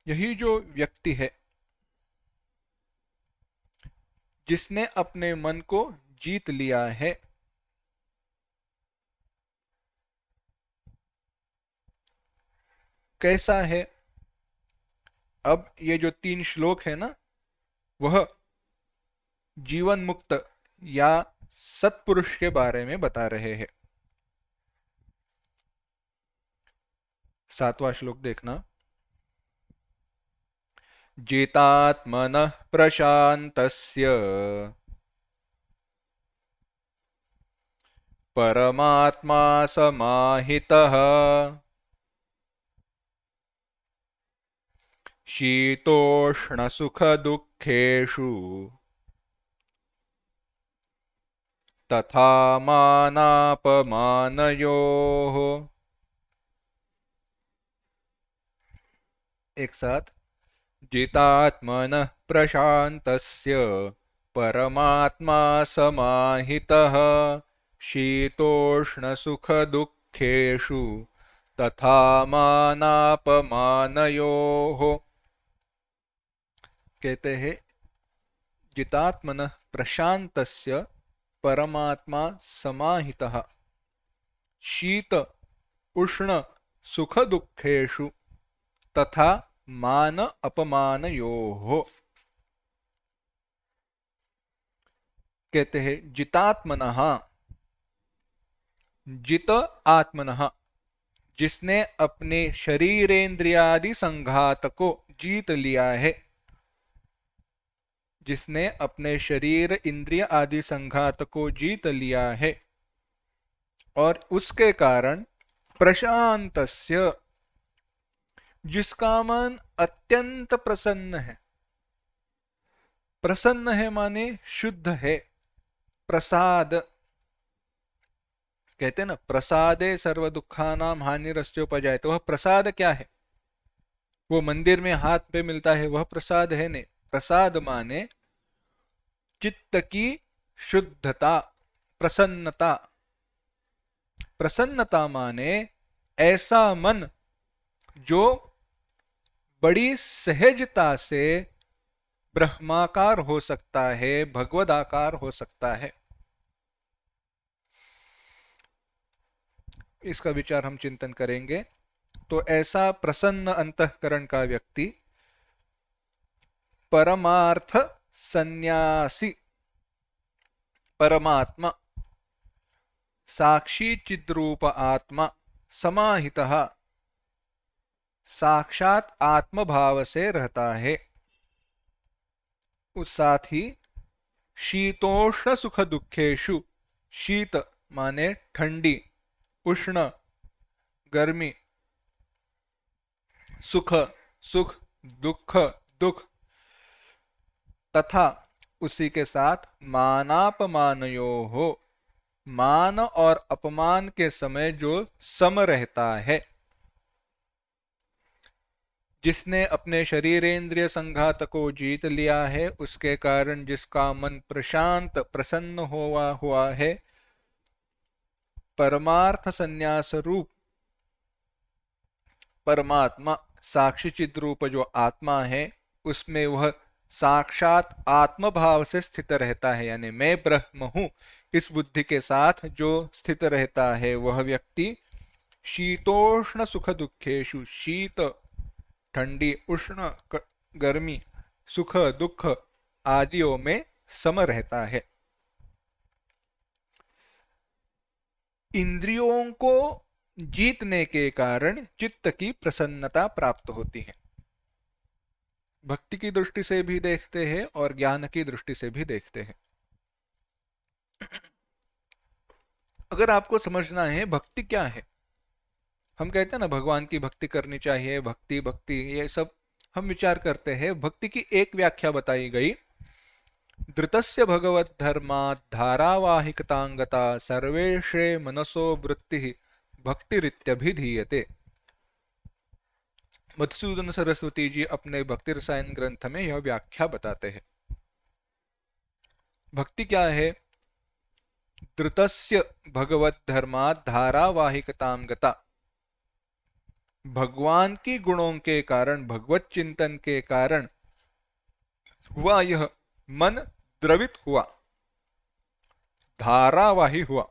यही जो व्यक्ति है जिसने अपने मन को जीत लिया है, कैसा है। अब ये जो 3 श्लोक है ना, वह जीवन मुक्त या सत्पुरुष के बारे में बता रहे हैं। 7वां श्लोक देखना। जितात्मनः प्रशान्तस्य परमात्मा समाहितः शीतोष्णसुखदुःखेषु तथा मानापमानयोः। एक साथ। जितात्मनः प्रशान्तस्य परमात्मा समाहितः शीतोष्णसुखदुःखेषु तथा मानापमानयोः। कहते हैं, जितात्मनः प्रशान्तस्य परमात्मा समाहितः शीत उष्ण सुख दुखेषु तथा मान अपमानयोः। कहते हैं, जितात्मनः, जित आत्मनः, जिसने अपने शरीरेंद्रियादि संघात को जीत लिया है, जिसने अपने शरीर इंद्रिय आदि संघात को जीत लिया है, और उसके कारण प्रशांतस्य, जिसका मन अत्यंत प्रसन्न है। प्रसन्न है माने शुद्ध है। प्रसाद कहते हैं ना, प्रसादे सर्व दुखानाम हानिरस्योपजायते, तो वह प्रसाद क्या है। वो मंदिर में हाथ पे मिलता है वह प्रसाद है नहीं। प्रसाद माने चित्त की शुद्धता, प्रसन्नता। प्रसन्नता माने ऐसा मन जो बड़ी सहजता से ब्रह्माकार हो सकता है, भगवदाकार हो सकता है। इसका विचार हम चिंतन करेंगे। तो ऐसा प्रसन्न अंतःकरण का व्यक्ति परमार्थ सन्यासी, परमात्मा साक्षी चिद्रूप आत्मा समाहितः, साक्षात आत्म भाव से रहता है। उस साथ ही शीतोष्ण सुख दुखेशु, शीत माने ठंडी, उष्ण गर्मी, सुख सुख, दुख दुख, तथा उसी के साथ मानापमानयो हो, मान और अपमान के समय जो सम रहता है। जिसने अपने शरीरेंद्रिय संघात को जीत लिया है, उसके कारण जिसका मन प्रशांत प्रसन्न हुआ है, परमार्थ संन्यास रूप परमात्मा साक्षी चिद रूप जो आत्मा है, उसमें वह साक्षात आत्म भाव से स्थित रहता है, यानी मैं ब्रह्म हूं, इस बुद्धि के साथ जो स्थित रहता है वह व्यक्ति शीतोष्ण सुख दुखेशु, शीत ठंडी, उष्ण गर्मी, सुख दुख आदियों में सम रहता है। इंद्रियों को जीतने के कारण चित्त की प्रसन्नता प्राप्त होती है। भक्ति की दृष्टि से भी देखते हैं और ज्ञान की दृष्टि से भी देखते हैं। अगर आपको समझना है भक्ति क्या है, हम कहते हैं ना भगवान की भक्ति करनी चाहिए, भक्ति भक्ति ये सब हम विचार करते हैं। भक्ति की एक व्याख्या बताई गई, धृतस्य भगवत धर्मात् धारावाहिकतांगता सर्वेशे मनसो वृत्ति भक्तिरित्यभिधीयते। मधुसूदन सरस्वती जी अपने भक्ति रसायन ग्रंथ में यह व्याख्या बताते हैं। भक्ति क्या है? धृतस्य भगवत धर्मात् धारावाहिकतांगता, भगवान की गुणों के कारण, भगवत चिंतन के कारण हुआ यह मन द्रवित हुआ, धारावाही हुआ।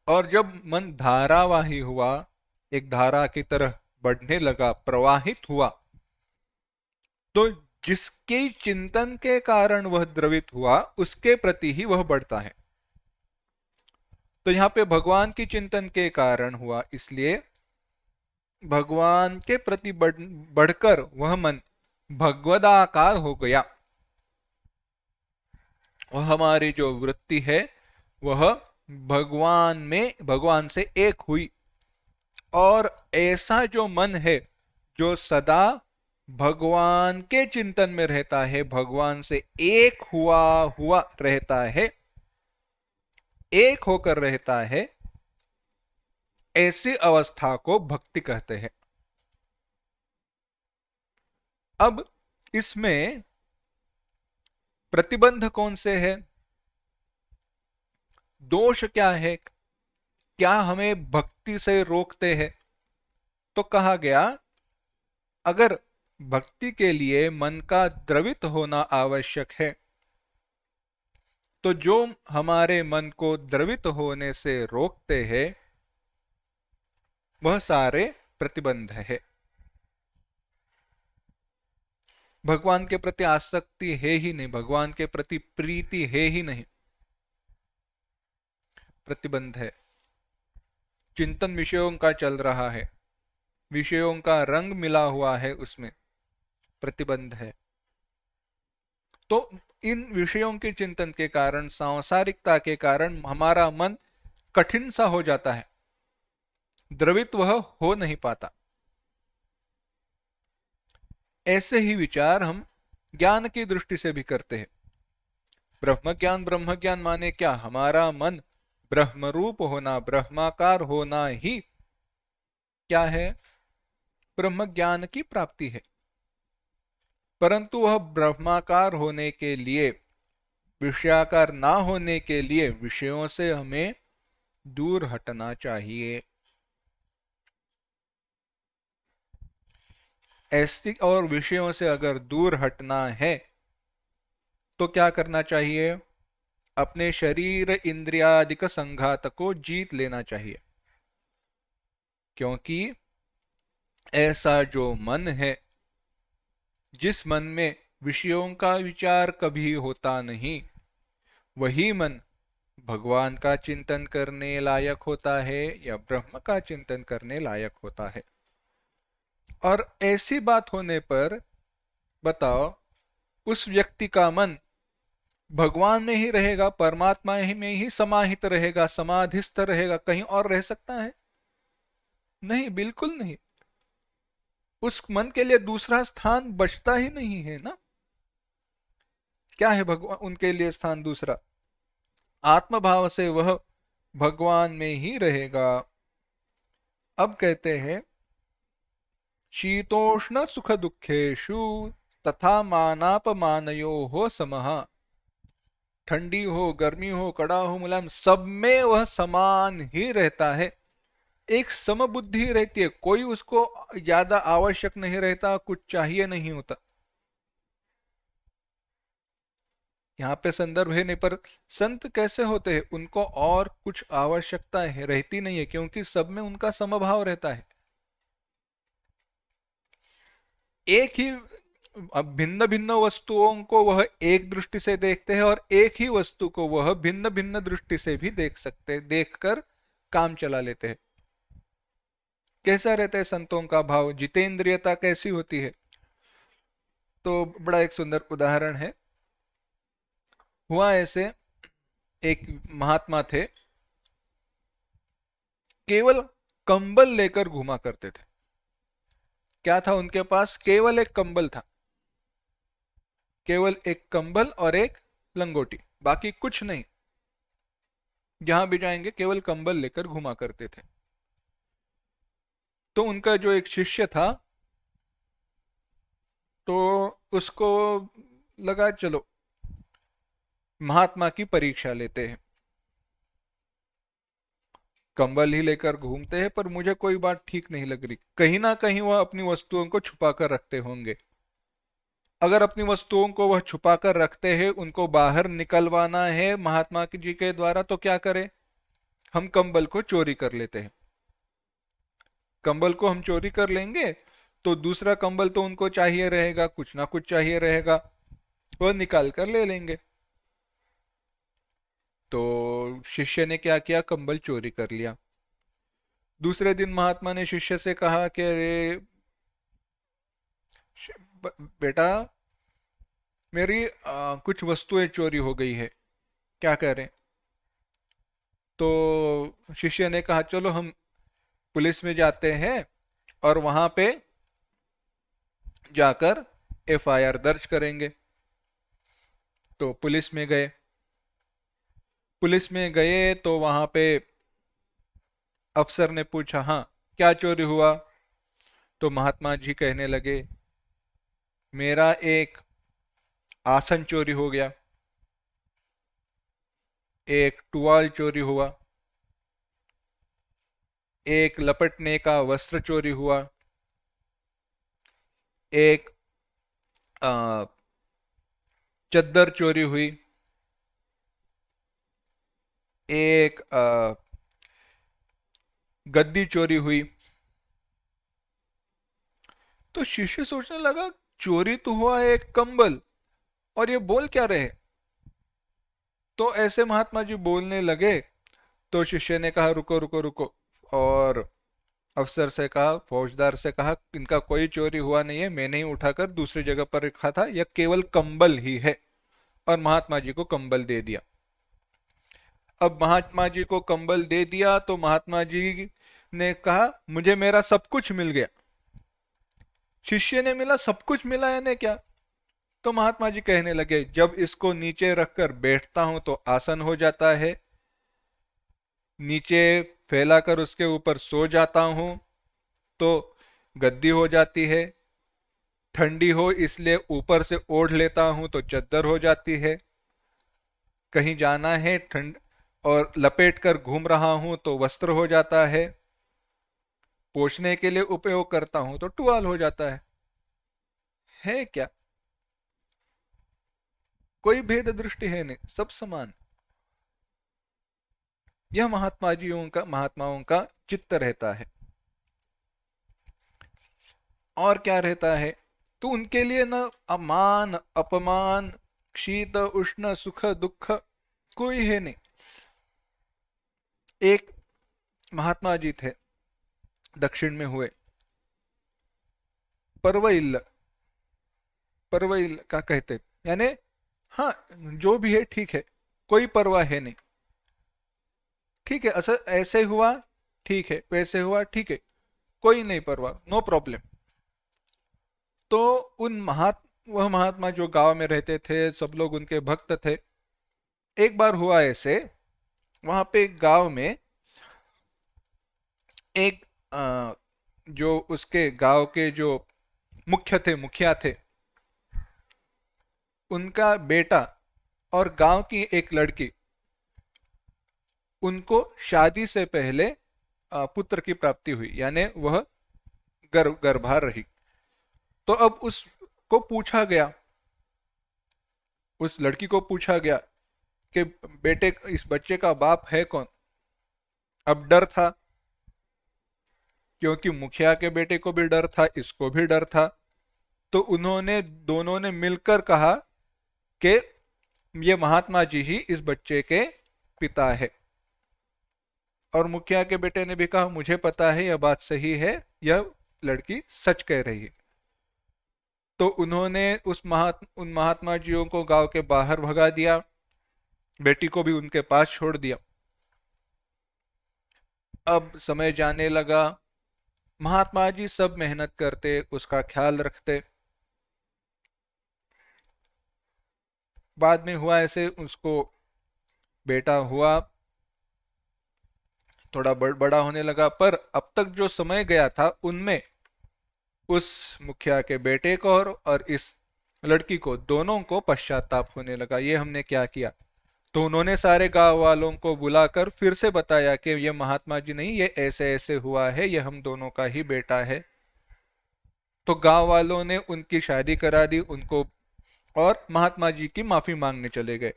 और जब मन धारावाही हुआ, एक धारा की तरह बढ़ने लगा, प्रवाहित हुआ, तो जिसके चिंतन के कारण वह द्रवित हुआ उसके प्रति ही वह बढ़ता है। तो यहां पे भगवान की चिंतन के कारण हुआ, इसलिए भगवान के प्रति बढ़कर वह मन भगवदाकार हो गया। वह हमारी जो वृत्ति है वह भगवान में, भगवान से एक हुई। और ऐसा जो मन है जो सदा भगवान के चिंतन में रहता है, भगवान से एक हुआ हुआ रहता है, एक होकर रहता है, ऐसी अवस्था को भक्ति कहते हैं। अब इसमें प्रतिबंध कौन से है, दोष क्या है, क्या हमें भक्ति से रोकते हैं? तो कहा गया, अगर भक्ति के लिए मन का द्रवित होना आवश्यक है, तो जो हमारे मन को द्रवित होने से रोकते हैं वह सारे प्रतिबंध है। भगवान के प्रति आसक्ति है ही नहीं, भगवान के प्रति प्रीति है ही नहीं, प्रतिबंध है। चिंतन विषयों का चल रहा है, विषयों का रंग मिला हुआ है, उसमें प्रतिबंध है। तो इन विषयों के चिंतन के कारण, सांसारिकता के कारण हमारा मन कठिन सा हो जाता है, द्रवित वह हो नहीं पाता। ऐसे ही विचार हम ज्ञान की दृष्टि से भी करते हैं। ब्रह्म ज्ञान माने क्या? हमारा मन ब्रह्मरूप होना, ब्रह्माकार होना ही क्या है? ब्रह्म ज्ञान की प्राप्ति है। परंतु वह ब्रह्माकार होने के लिए, विषयाकार ना होने के लिए विषयों से हमें दूर हटना चाहिए। ऐसी और विषयों से अगर दूर हटना है तो क्या करना चाहिए? अपने शरीर इंद्रियादिक संघात को जीत लेना चाहिए। क्योंकि ऐसा जो मन है, जिस मन में विषयों का विचार कभी होता नहीं, वही मन भगवान का चिंतन करने लायक होता है या ब्रह्म का चिंतन करने लायक होता है। और ऐसी बात होने पर बताओ, उस व्यक्ति का मन भगवान में ही रहेगा, परमात्मा में ही समाहित रहेगा, समाधिस्थ रहेगा, कहीं और रह सकता है? नहीं, बिल्कुल नहीं। उस मन के लिए दूसरा स्थान बचता ही नहीं है ना। क्या है भगवान उनके लिए स्थान दूसरा? आत्मभाव से वह भगवान में ही रहेगा। अब कहते हैं शीतोष्ण सुख दुखेषु तथा मानापमानयोः समः। ठंडी हो, गर्मी हो, कड़ा हो, मुलायम, सब में वह समान ही रहता है। एक समबुद्धि रहती है, कोई उसको ज्यादा आवश्यक नहीं रहता, कुछ चाहिए नहीं होता। यहाँ पे संदर्भ है नहीं, पर संत कैसे होते हैं, उनको और कुछ आवश्यकता है रहती नहीं है, क्योंकि सब में उनका समभाव रहता है। एक ही, अब भिन्न भिन्न वस्तुओं को वह एक दृष्टि से देखते हैं और एक ही वस्तु को वह भिन्न भिन्न दृष्टि से भी देख सकते, देखकर काम चला लेते हैं। कैसा रहता है संतों का भाव, जितेंद्रियता कैसी होती है? तो बड़ा एक सुंदर उदाहरण है। हुआ ऐसे, एक महात्मा थे, केवल कंबल लेकर घुमा करते थे। क्या था उनके पास? केवल एक कंबल था, केवल एक कंबल और एक लंगोटी, बाकी कुछ नहीं। जहां भी जाएंगे केवल कंबल लेकर घुमा करते थे। तो उनका जो एक शिष्य था, तो उसको लगा चलो महात्मा की परीक्षा लेते हैं। कंबल ही लेकर घूमते हैं, पर मुझे कोई बात ठीक नहीं लग रही, कहीं ना कहीं वह अपनी वस्तुओं को छुपा कर रखते होंगे। अगर अपनी वस्तुओं को वह छुपा कर रखते हैं, उनको बाहर निकलवाना है महात्मा जी के द्वारा, तो क्या करें? हम कंबल को चोरी कर लेते हैं। कंबल को हम चोरी कर लेंगे तो दूसरा कंबल तो उनको चाहिए रहेगा, कुछ ना कुछ चाहिए रहेगा, वह निकाल कर ले लेंगे। तो शिष्य ने क्या किया? कंबल चोरी कर लिया। दूसरे दिन महात्मा ने शिष्य से कहा कि अरे बेटा, मेरी कुछ वस्तुएं चोरी हो गई है, क्या करें? तो शिष्य ने कहा चलो हम पुलिस में जाते हैं और वहां पे जाकर एफआईआर दर्ज करेंगे। तो पुलिस में गए। पुलिस में गए तो वहां पे अफसर ने पूछा, हाँ क्या चोरी हुआ? तो महात्मा जी कहने लगे, मेरा एक आसन चोरी हो गया, एक टुवाल चोरी हुआ, एक लपटने का वस्त्र चोरी हुआ, एक चद्दर चोरी हुई, एक गद्दी चोरी हुई। तो शिष्य सोचने लगा, चोरी तो हुआ है एक कंबल, और ये बोल क्या रहे? तो ऐसे महात्मा जी बोलने लगे। तो शिष्य ने कहा रुको रुको रुको, और अफसर से कहा, फौजदार से कहा, इनका कोई चोरी हुआ नहीं है, मैंने ही उठाकर दूसरी जगह पर रखा था, यह केवल कंबल ही है। और महात्मा जी को कंबल दे दिया। अब महात्मा जी को कंबल दे दिया तो महात्मा जी ने कहा मुझे मेरा सब कुछ मिल गया। शिष्य ने मिला, सब कुछ मिला यानी क्या? तो महात्मा जी कहने लगे, जब इसको नीचे रखकर बैठता हूं तो आसन हो जाता है, नीचे फैलाकर उसके ऊपर सो जाता हूं तो गद्दी हो जाती है, ठंडी हो इसलिए ऊपर से ओढ़ लेता हूं तो चद्दर हो जाती है, कहीं जाना है ठंड और लपेट कर घूम रहा हूं तो वस्त्र हो जाता है, पोछने के लिए उपयोग करता हूं तो टुवाल हो जाता है क्या? कोई भेद दृष्टि है नहीं, सब समान। यह महात्माओं का चित्त रहता है। और क्या रहता है? तो उनके लिए न अमान अपमान, शीत उष्ण सुख दुख कोई है नहीं। एक महात्मा जी थे, दक्षिण में हुए, परवइल्ल, परवइल्ल का कहते, यानी हाँ जो भी है ठीक है, कोई परवाह है नहीं, ठीक है, ऐसे हुआ ठीक है, वैसे हुआ ठीक है, कोई नहीं परवाह, नो प्रॉब्लम। तो वह महात्मा जो गांव में रहते थे, सब लोग उनके भक्त थे। एक बार हुआ ऐसे वहां पे एक गांव में एक जो उसके गांव के जो मुखिया थे, उनका बेटा और गांव की एक लड़की, उनको शादी से पहले पुत्र की प्राप्ति हुई, यानी वह गर्भार रही। तो अब उसको पूछा गया, उस लड़की को पूछा गया कि बेटे, इस बच्चे का बाप है कौन। अब डर था, क्योंकि मुखिया के बेटे को भी डर था, इसको भी डर था। तो उन्होंने दोनों ने मिलकर कहा कि ये महात्मा जी ही इस बच्चे के पिता है। और मुखिया के बेटे ने भी कहा मुझे पता है, यह बात सही है, यह लड़की सच कह रही है। तो उन्होंने उन महात्मा जियों को गांव के बाहर भगा दिया, बेटी को भी उनके पास छोड़ दिया। अब समय जाने लगा, महात्मा जी सब मेहनत करते, उसका ख्याल रखते। बाद में हुआ ऐसे, उसको बेटा हुआ, थोड़ा बड़ा होने लगा, पर अब तक जो समय गया था उनमें उस मुखिया के बेटे को और इस लड़की को, दोनों को पश्चाताप होने लगा, ये हमने क्या किया। तो उन्होंने सारे गांव वालों को बुलाकर फिर से बताया कि ये महात्मा जी नहीं, ये ऐसे ऐसे हुआ है, ये हम दोनों का ही बेटा है। तो गांव वालों ने उनकी शादी करा दी उनको, और महात्मा जी की माफी मांगने चले गए।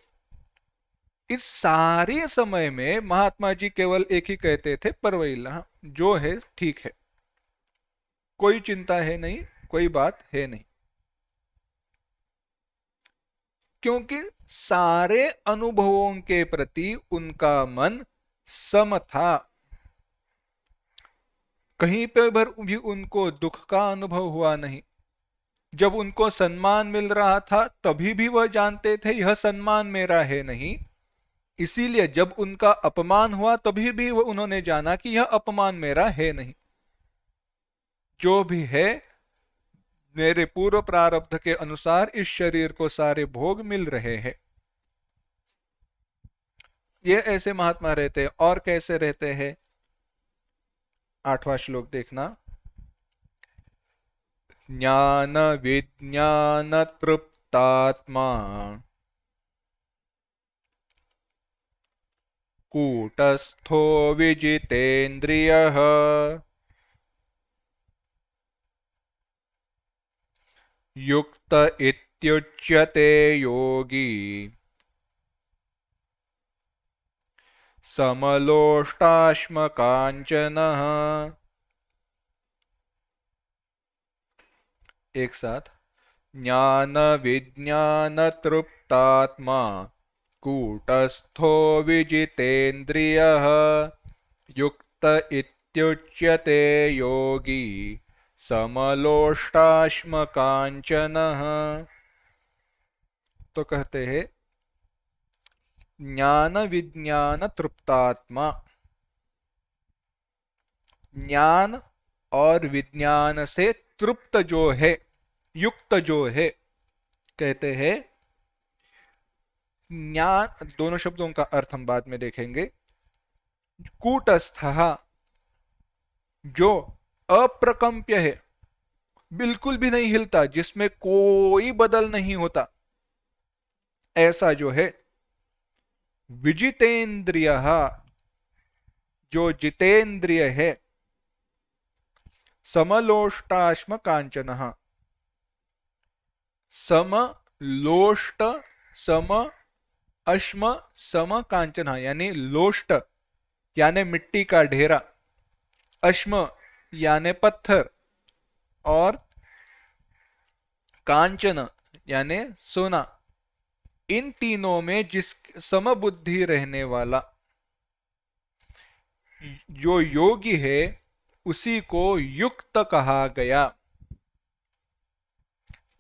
इस सारे समय में महात्मा जी केवल एक ही कहते थे, परवैला जो है ठीक है, कोई चिंता है नहीं, कोई बात है नहीं। क्योंकि सारे अनुभवों के प्रति उनका मन सम था, कहीं पे भर भी उनको दुख का अनुभव हुआ नहीं। जब उनको सम्मान मिल रहा था तभी भी वह जानते थे यह सम्मान मेरा है नहीं, इसीलिए जब उनका अपमान हुआ तभी भी वो उन्होंने जाना कि यह अपमान मेरा है नहीं, जो भी है मेरे पूर्व प्रारब्ध के अनुसार इस शरीर को सारे भोग मिल रहे हैं। ये ऐसे महात्मा रहते हैं। और कैसे रहते हैं, 8वां श्लोक देखना। ज्ञान विज्ञान तृप्तात्मा कूटस्थो विजितेन्द्रियः युक्त इत्युच्यते योगी समलोष्टाश्मकाञ्चनः। एक साथ, ज्ञान विज्ञान तृप्तात्मा कूटस्थो विजितेन्द्रियः युक्त इत्युच्यते योगी समलोष्टाश्मकाञ्चनः। तो कहते हैं ज्ञान विज्ञान तृप्तात्मा, ज्ञान और विज्ञान से तृप्त जो है, युक्त जो है, कहते हैं ज्ञान, दोनों शब्दों का अर्थ हम बाद में देखेंगे। कूटस्थ, जो अप्रकंप्य है, बिल्कुल भी नहीं हिलता, जिसमें कोई बदल नहीं होता, ऐसा जो है। विजितेंद्रिय, जो जितेंद्रिय है। समलोष्टाश्म कांचन, समलोष्ट, सम अश्म सम कांचन, यानी लोष्ट यानी मिट्टी का ढेरा, अश्म यानी पत्थर, और कांचन यानी सोना। इन तीनों में जिस समबुद्धि रहने वाला जो योगी है उसी को युक्त कहा गया।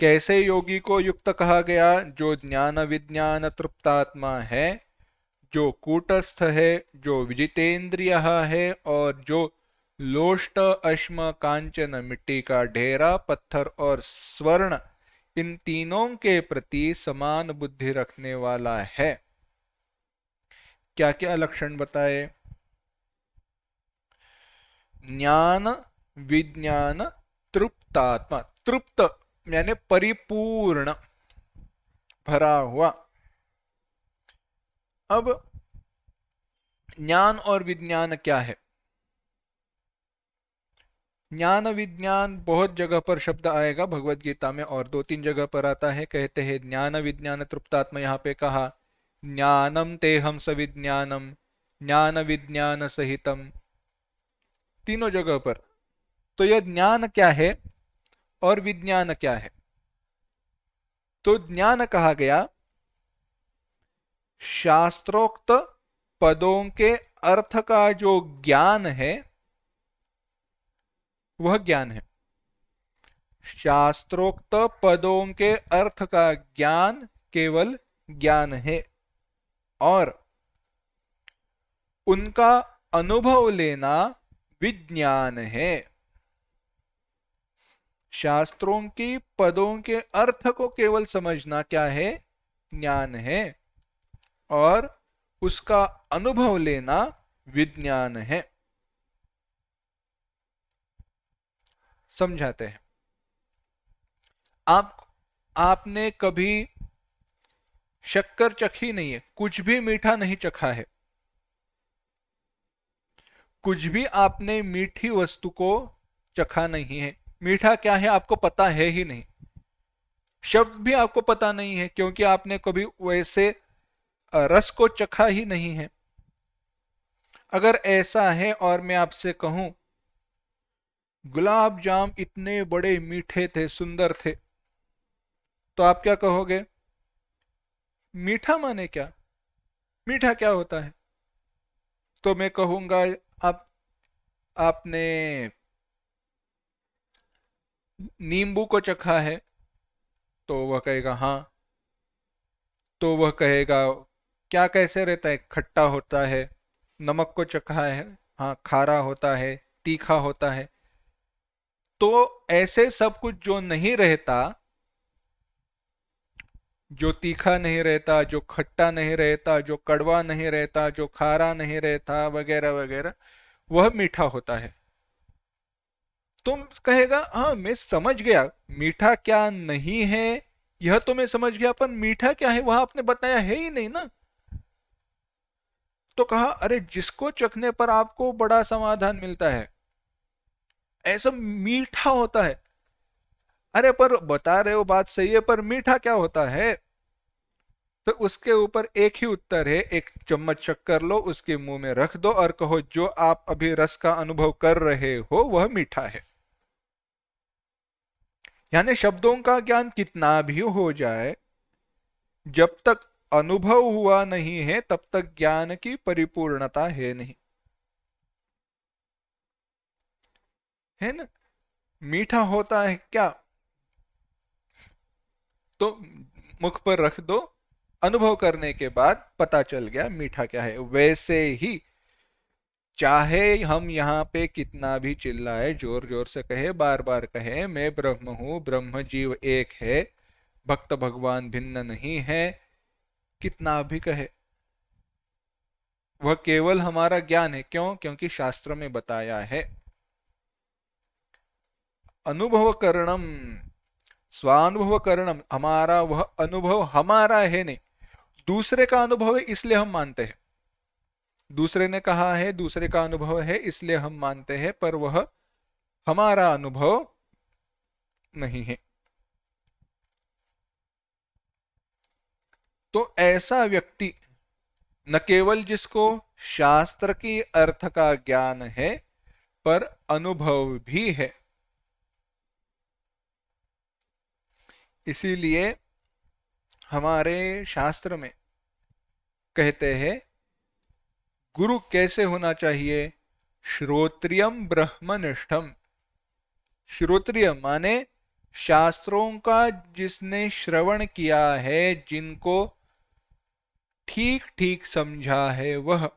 कैसे योगी को युक्त कहा गया? जो ज्ञान विज्ञान तृप्तात्मा है, जो कूटस्थ है, जो विजितेंद्रिय है, और जो लोष्ट अश्म कांचन मिट्टी का ढेरा, पत्थर और स्वर्ण, इन तीनों के प्रति समान बुद्धि रखने वाला है। क्या क्या लक्षण बताए? ज्ञान विज्ञान तृप्तात्मा, तृप्त यानी परिपूर्ण, भरा हुआ। अब ज्ञान और विज्ञान क्या है? ज्ञान विज्ञान बहुत जगह पर शब्द आएगा भगवत गीता में, और दो तीन जगह पर आता है। कहते हैं ज्ञान विज्ञान तृप्तात्मा, यहाँ पे कहा ज्ञानम तेहम सविज्ञानम, ज्ञान विज्ञान सहितम, तीनों जगह पर। तो यह ज्ञान क्या है और विज्ञान क्या है? तो ज्ञान कहा गया शास्त्रोक्त पदों के अर्थ का जो ज्ञान है वह ज्ञान है। शास्त्रोक्त पदों के अर्थ का ज्ञान केवल ज्ञान है, और उनका अनुभव लेना विज्ञान है। शास्त्रों की पदों के अर्थ को केवल समझना क्या है? ज्ञान है, और उसका अनुभव लेना विज्ञान है। समझाते हैं। आपने कभी शक्कर चखी नहीं है, कुछ भी मीठा नहीं चखा है, कुछ भी आपने मीठी वस्तु को चखा नहीं है। मीठा क्या है आपको पता है ही नहीं, शब्द भी आपको पता नहीं है, क्योंकि आपने कभी वैसे रस को चखा ही नहीं है। अगर ऐसा है और मैं आपसे कहूं गुलाब जाम इतने बड़े मीठे थे, सुंदर थे, तो आप क्या कहोगे? मीठा माने क्या? मीठा क्या होता है? तो मैं कहूंगा आप आपने नींबू को चखा है, तो वह कहेगा हाँ। तो वह कहेगा क्या कैसे रहता है? खट्टा होता है। नमक को चखा है, हाँ खारा होता है, तीखा होता है। तो ऐसे सब कुछ जो नहीं रहता, जो तीखा नहीं रहता, जो खट्टा नहीं रहता, जो कड़वा नहीं रहता, जो खारा नहीं रहता, वगैरह वगैरह, वह मीठा होता है। तुम कहेगा हाँ मैं समझ गया मीठा क्या नहीं है, यह तो मैं समझ गया, पर मीठा क्या है वह आपने बताया है ही नहीं ना। तो कहा अरे जिसको चखने पर आपको बड़ा समाधान मिलता है, ऐसा मीठा होता है। अरे पर बता रहे हो बात सही है, पर मीठा क्या होता है? तो उसके ऊपर एक ही उत्तर है, एक चम्मच शक्कर लो, उसके मुंह में रख दो और कहो जो आप अभी रस का अनुभव कर रहे हो वह मीठा है। यानी शब्दों का ज्ञान कितना भी हो जाए, जब तक अनुभव हुआ नहीं है तब तक ज्ञान की परिपूर्णता है नहीं, है ना। मीठा होता है क्या? तो मुख पर रख दो, अनुभव करने के बाद पता चल गया मीठा क्या है। वैसे ही चाहे हम यहाँ पे कितना भी चिल्लाए, जोर जोर से कहे, बार बार कहे मैं ब्रह्म हूं, ब्रह्म जीव एक है, भक्त भगवान भिन्न नहीं है, कितना भी कहे, वह केवल हमारा ज्ञान है। क्यों? क्योंकि शास्त्र में बताया है अनुभव करणम, स्वानुभव करणम, हमारा वह अनुभव हमारा है नहीं, दूसरे का अनुभव है इसलिए हम मानते हैं। दूसरे ने कहा है, दूसरे का अनुभव है इसलिए हम मानते हैं, पर वह हमारा अनुभव नहीं है। तो ऐसा व्यक्ति न केवल जिसको शास्त्र की अर्थ का ज्ञान है, पर अनुभव भी है। इसीलिए हमारे शास्त्र में कहते हैं गुरु कैसे होना चाहिए? श्रोत्रियम ब्रह्मनिष्ठम। श्रोत्रिय माने शास्त्रों का जिसने श्रवण किया है, जिनको ठीक ठीक समझा है, वह,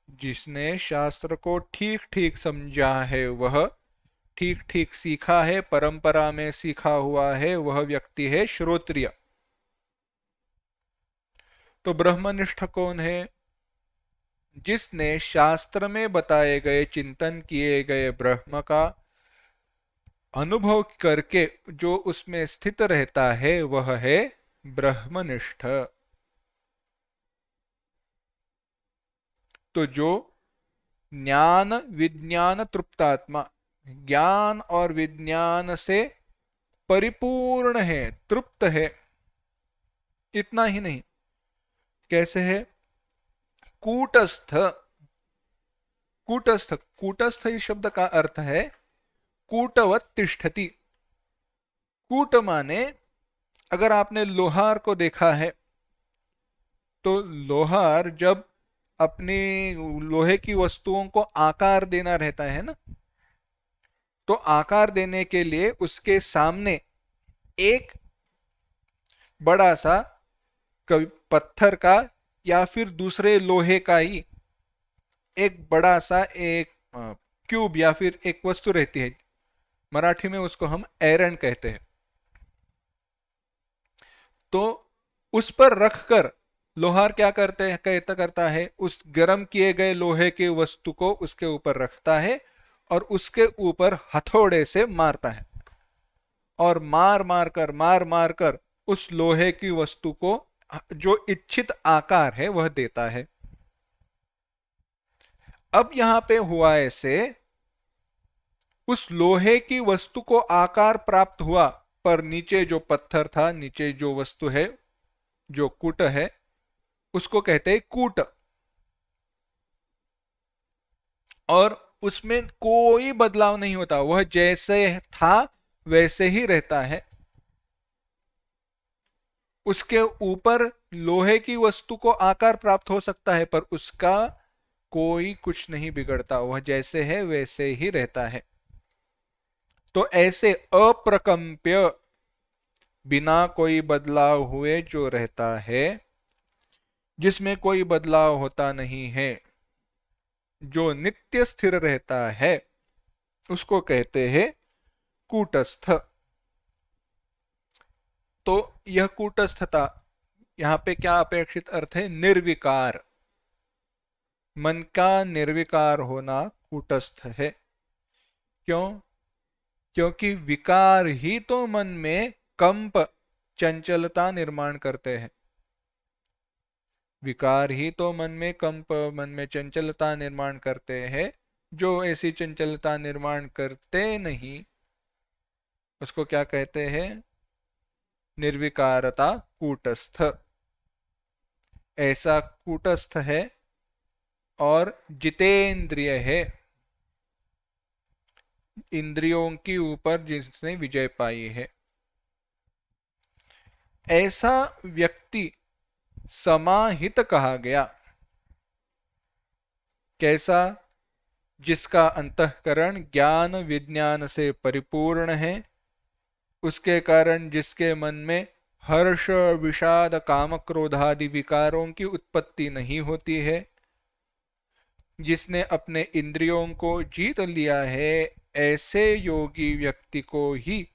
जिसने शास्त्र को ठीक ठीक समझा है, वह ठीक ठीक सीखा है, परंपरा में सीखा हुआ है, वह व्यक्ति है श्रोत्रिय। तो ब्रह्मनिष्ठ कौन है? जिसने शास्त्र में बताए गए, चिंतन किए गए ब्रह्म का अनुभव करके जो उसमें स्थित रहता है वह है ब्रह्मनिष्ठ। तो जो ज्ञान विज्ञान तृप्तात्मा, ज्ञान और विज्ञान से परिपूर्ण है, तृप्त है, इतना ही नहीं, कैसे है? कूटस्थ। कूटस्थ, कूटस्थ इस शब्द का अर्थ है कूटवत तिष्ठति। कूट माने, अगर आपने लोहार को देखा है तो लोहार जब अपनी लोहे की वस्तुओं को आकार देना रहता है ना, तो आकार देने के लिए उसके सामने एक बड़ा सा, कभी पत्थर का या फिर दूसरे लोहे का ही एक बड़ा सा एक क्यूब या फिर एक वस्तु रहती है, मराठी में उसको हम एरन कहते हैं। तो उस पर रखकर लोहार क्या करते हैं, कहता करता है, उस गर्म किए गए लोहे की वस्तु को उसके ऊपर रखता है और उसके ऊपर हथौड़े से मारता है, और मार मार कर उस लोहे की वस्तु को जो इच्छित आकार है वह देता है। अब यहां पे हुआ ऐसे, उस लोहे की वस्तु को आकार प्राप्त हुआ, पर नीचे जो पत्थर था, नीचे जो वस्तु है, जो कूट है, उसको कहते हैं कूट। और उसमें कोई बदलाव नहीं होता, वह जैसे था वैसे ही रहता है। उसके ऊपर लोहे की वस्तु को आकार प्राप्त हो सकता है, पर उसका कोई कुछ नहीं बिगड़ता, वह जैसे है वैसे ही रहता है। तो ऐसे अप्रकंप्य, बिना कोई बदलाव हुए जो रहता है, जिसमें कोई बदलाव होता नहीं है, जो नित्य स्थिर रहता है, उसको कहते हैं कूटस्थ। तो यह कूटस्थता, यहां पे क्या अपेक्षित अर्थ है? निर्विकार। मन का निर्विकार होना कूटस्थ है। क्यों? क्योंकि विकार ही तो मन में कंप, चंचलता निर्माण करते हैं। विकार ही तो मन में कंप, मन में चंचलता निर्माण करते हैं। जो ऐसी चंचलता निर्माण करते नहीं, उसको क्या कहते हैं? निर्विकारता कूटस्थ। ऐसा कूटस्थ है और जितेंद्रिय है, इंद्रियों के ऊपर जिसने विजय पाई है। ऐसा व्यक्ति समाहित कहा गया। कैसा? जिसका अंतःकरण ज्ञान विज्ञान से परिपूर्ण है, उसके कारण जिसके मन में हर्ष विषाद काम क्रोधादि विकारों की उत्पत्ति नहीं होती है, जिसने अपने इंद्रियों को जीत लिया है, ऐसे योगी व्यक्ति को ही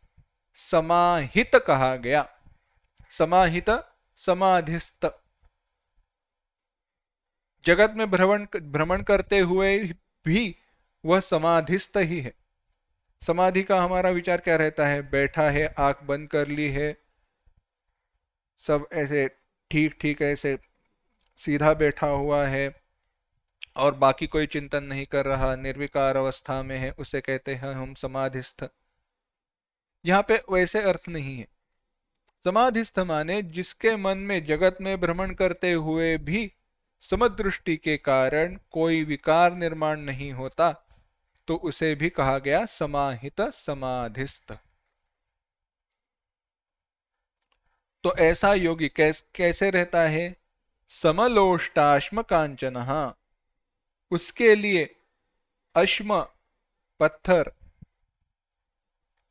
समाहित कहा गया। समाहित, समाधिस्थ। जगत में भ्रमण भ्रमण करते हुए भी वह समाधिस्थ ही है। समाधि का हमारा विचार क्या रहता है? बैठा है, आंख बंद कर ली है, सब ऐसे ठीक ठीक ऐसे सीधा बैठा हुआ है और बाकी कोई चिंतन नहीं कर रहा, निर्विकार अवस्था में है, उसे कहते हैं हम समाधिस्थ। यहाँ पे वैसे अर्थ नहीं है। समाधिस्थ माने जिसके मन में जगत में भ्रमण करते हुए भी समदृष्टि के कारण कोई विकार निर्माण नहीं होता, तो उसे भी कहा गया समाहित, समाधिस्थ। तो ऐसा योगी कैसे रहता है? समलोष्टाश्म कांचन, उसके लिए अश्म पत्थर,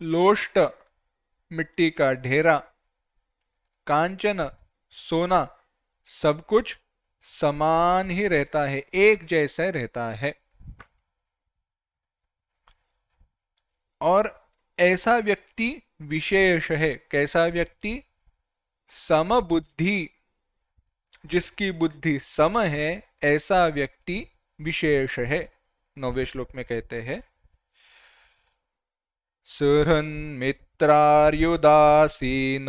लोष्ट मिट्टी का ढेरा, कांचन सोना, सब कुछ समान ही रहता है, एक जैसा रहता है। और ऐसा व्यक्ति विशेष है। कैसा व्यक्ति? समबुद्धि, जिसकी बुद्धि सम है ऐसा व्यक्ति विशेष है। 9वें श्लोक में कहते हैं, सुहृन्मित्रार्युदासीन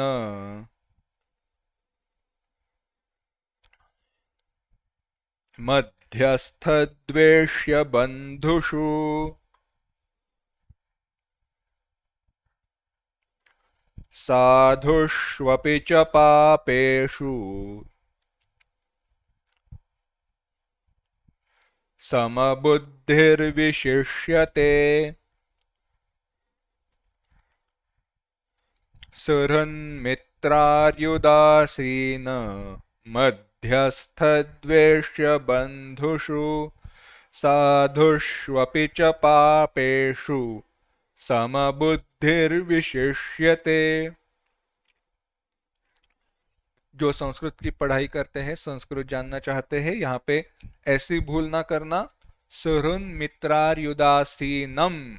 मध्यस्थद्वेष्य बंधुषु साधुष्वपि च पापेषु समबुद्धिर्विशिष्यते। सुहृन्मित्रार्युदासीन मध्यस्थद्वेष्य बंधुषु साधुष्वपि च पापेषु समबुद्धिर्विशिष्यते। जो संस्कृत की पढ़ाई करते हैं, संस्कृत जानना चाहते हैं, यहाँ पे ऐसी भूल ना करना, सुहृन् मित्रार्युदासीनम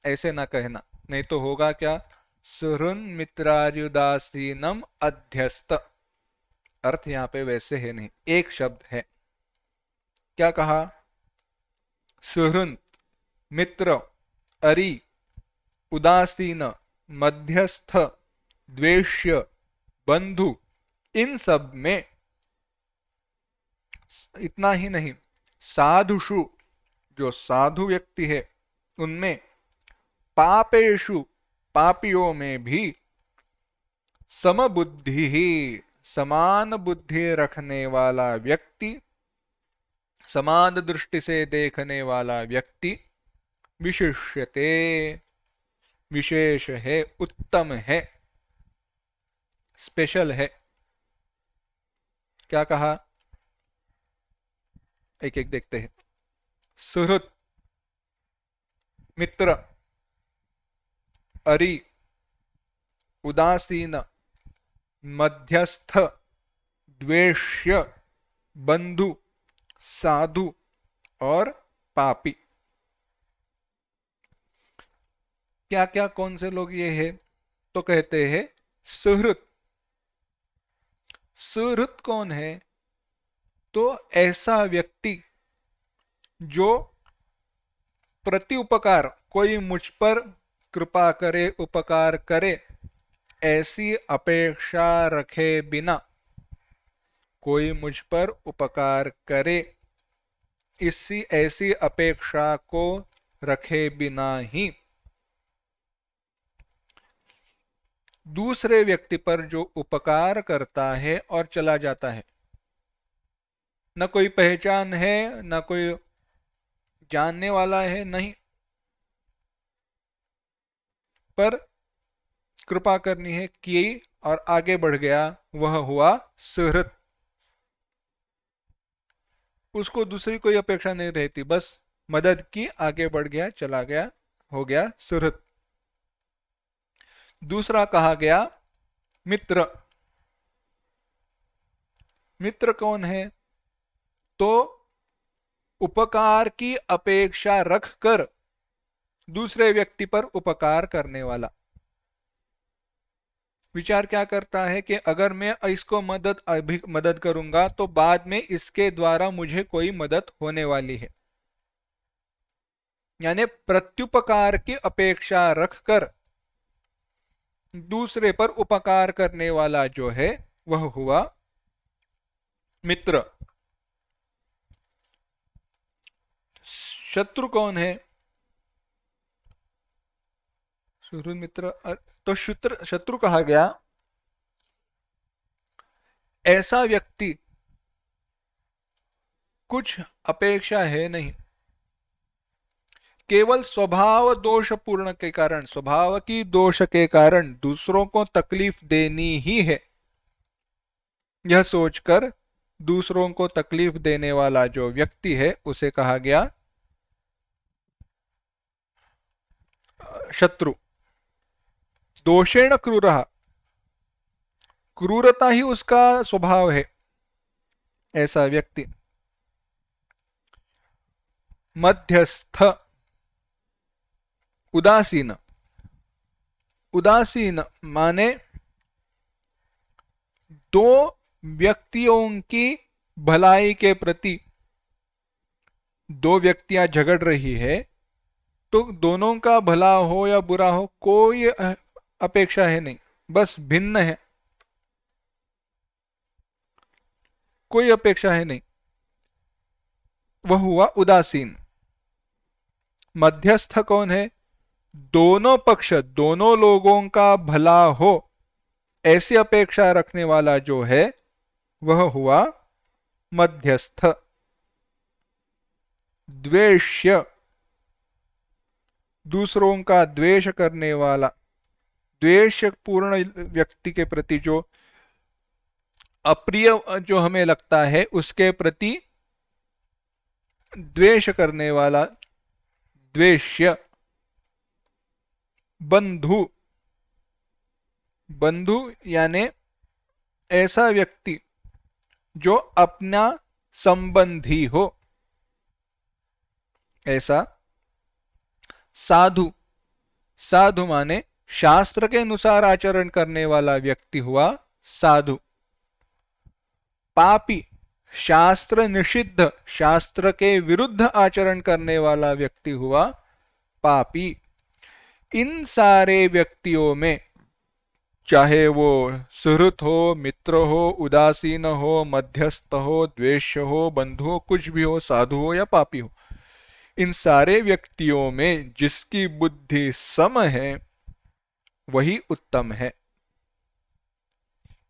ऐसे ना कहना, नहीं तो होगा क्या, सुहृन् मित्रार्युदासीनम अध्यस्त। अर्थ यहाँ पे वैसे है नहीं, एक शब्द है। क्या कहा, सुहृन् मित्र, अरि, उदासीन, मध्यस्थ, द्वेष्य, बंधु, इन सब में, इतना ही नहीं, साधुषु, जो साधु व्यक्ति है उनमें, पापेषु, पापियों में भी, समबुद्धि ही, समान बुद्धि रखने वाला व्यक्ति, समान दृष्टि से देखने वाला व्यक्ति, विशिष्यते, विशेष है, उत्तम है, स्पेशल है। क्या कहा, एक एक देखते हैं। सुहृत, मित्र, अरि, उदासीन, मध्यस्थ, द्वेष्य, बंधु, साधु और पापी। क्या क्या, कौन से लोग ये है, तो कहते हैं सुहृत। सुहृत कौन है, तो ऐसा व्यक्ति जो प्रति उपकार, कोई मुझ पर कृपा करे, उपकार करे, ऐसी अपेक्षा रखे बिना, कोई मुझ पर उपकार करे, इसी ऐसी अपेक्षा को रखे बिना ही दूसरे व्यक्ति पर जो उपकार करता है और चला जाता है, न कोई पहचान है, न कोई जानने वाला है, नहीं, पर कृपा करनी है, की और आगे बढ़ गया, वह हुआ सुहृत। उसको दूसरी कोई अपेक्षा नहीं रहती, बस मदद की, आगे बढ़ गया, चला गया, हो गया सुहृत। दूसरा कहा गया मित्र। मित्र कौन है, तो उपकार की अपेक्षा रखकर दूसरे व्यक्ति पर उपकार करने वाला। विचार क्या करता है कि अगर मैं इसको मदद करूंगा तो बाद में इसके द्वारा मुझे कोई मदद होने वाली है, यानी प्रत्युपकार की अपेक्षा रखकर दूसरे पर उपकार करने वाला जो है वह हुआ मित्र। शत्रु कौन है, सुहृद मित्र, तो शत्रु कहा गया ऐसा व्यक्ति कुछ अपेक्षा है नहीं, केवल स्वभाव दोष पूर्ण के कारण, स्वभाव की दोष के कारण दूसरों को तकलीफ देनी ही है, यह सोचकर दूसरों को तकलीफ देने वाला जो व्यक्ति है उसे कहा गया शत्रु। दोषेण क्रूरः, क्रूरता ही उसका स्वभाव है, ऐसा व्यक्ति। मध्यस्थ, उदासीन, उदासीन माने दो व्यक्तियों की भलाई के प्रति दो व्यक्तियां झगड़ रही है, तो दोनों का भला हो या बुरा हो कोई अपेक्षा है नहीं, बस भिन्न है, कोई अपेक्षा है नहीं, वह हुआ उदासीन। मध्यस्थ कौन है? दोनों पक्ष, दोनों लोगों का भला हो ऐसी अपेक्षा रखने वाला जो है वह हुआ मध्यस्थ। द्वेष्य, दूसरों का द्वेष करने वाला, द्वेष पूर्ण व्यक्ति के प्रति जो अप्रिय जो हमें लगता है उसके प्रति द्वेष करने वाला द्वेष्य। बंधु, बंधु यानी ऐसा व्यक्ति जो अपना संबंधी हो, ऐसा। साधु, साधु माने शास्त्र के अनुसार आचरण करने वाला व्यक्ति हुआ साधु। पापी, शास्त्र निषिद्ध, शास्त्र के विरुद्ध आचरण करने वाला व्यक्ति हुआ पापी। इन सारे व्यक्तियों में चाहे वो सुहृत हो, मित्र हो, उदासीन हो, मध्यस्थ हो, द्वेष्य हो, बंधु हो, कुछ भी हो, साधु हो या पापी हो, इन सारे व्यक्तियों में जिसकी बुद्धि सम है वही उत्तम है।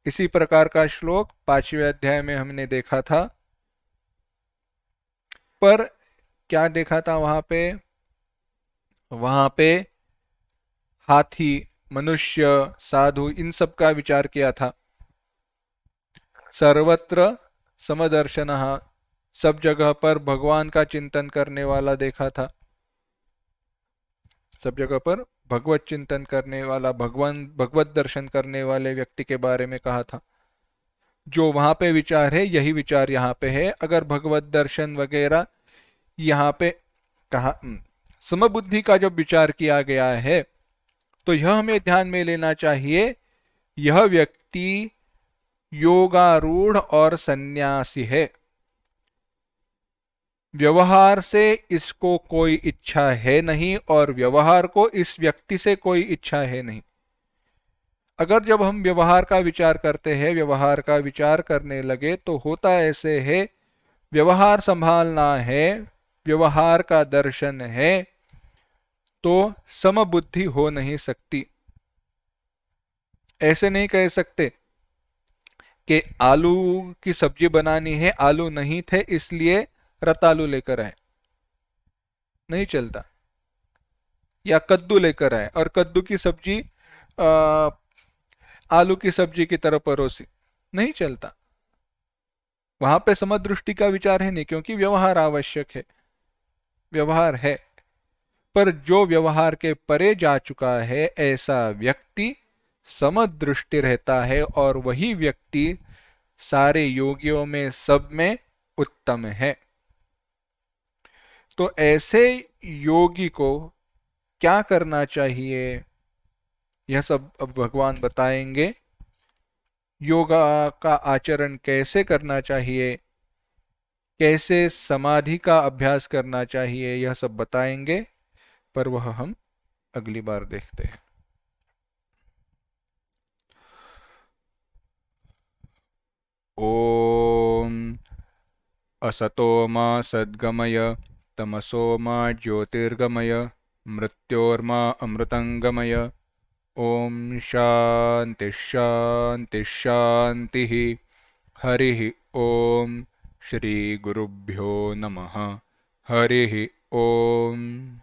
इसी प्रकार का श्लोक 5वें अध्याय में हमने देखा था। पर क्या देखा था वहां पे? वहां पे हाथी, मनुष्य, साधु इन सब का विचार किया था। सर्वत्र समदर्शनः, सब जगह पर भगवान का चिंतन करने वाला देखा था। सब जगह पर भगवत चिंतन करने वाला, भगवान भगवत दर्शन करने वाले व्यक्ति के बारे में कहा था। जो वहां पे विचार है यही विचार यहाँ पे है। अगर भगवत दर्शन वगैरह यहाँ पे कहा, समबुद्धि का जब विचार किया गया है तो यह हमें ध्यान में लेना चाहिए, यह व्यक्ति योगारूढ़ और सन्यासी है। व्यवहार से इसको कोई इच्छा है नहीं और व्यवहार को इस व्यक्ति से कोई इच्छा है नहीं। अगर जब हम व्यवहार का विचार करते हैं, व्यवहार का विचार करने लगे तो होता ऐसे है, व्यवहार संभालना है, व्यवहार का दर्शन है, तो समबुद्धि हो नहीं सकती। ऐसे नहीं कह सकते कि आलू की सब्जी बनानी है, आलू नहीं थे इसलिए रतालू लेकर आए, नहीं चलता। या कद्दू लेकर आए और कद्दू की सब्जी आलू की सब्जी की तरह परोसी, नहीं चलता। वहां पे समदृष्टि का विचार है नहीं, क्योंकि व्यवहार आवश्यक है, व्यवहार है। पर जो व्यवहार के परे जा चुका है ऐसा व्यक्ति समदृष्टि रहता है और वही व्यक्ति सारे योगियों में सब में उत्तम है। तो ऐसे योगी को क्या करना चाहिए यह सब अब भगवान बताएंगे। योगा का आचरण कैसे करना चाहिए, कैसे समाधि का अभ्यास करना चाहिए, यह सब बताएंगे, पर वह हम अगली बार देखते हैं। ओम असतो मा सद्गमय, तमसो मा ज्योतिर्गमय, मृत्योर्मा अमृतंगमय। ओम शांति शांति शांति। हरि ओम। श्री गुरुभ्यो नमः। हरि ओम।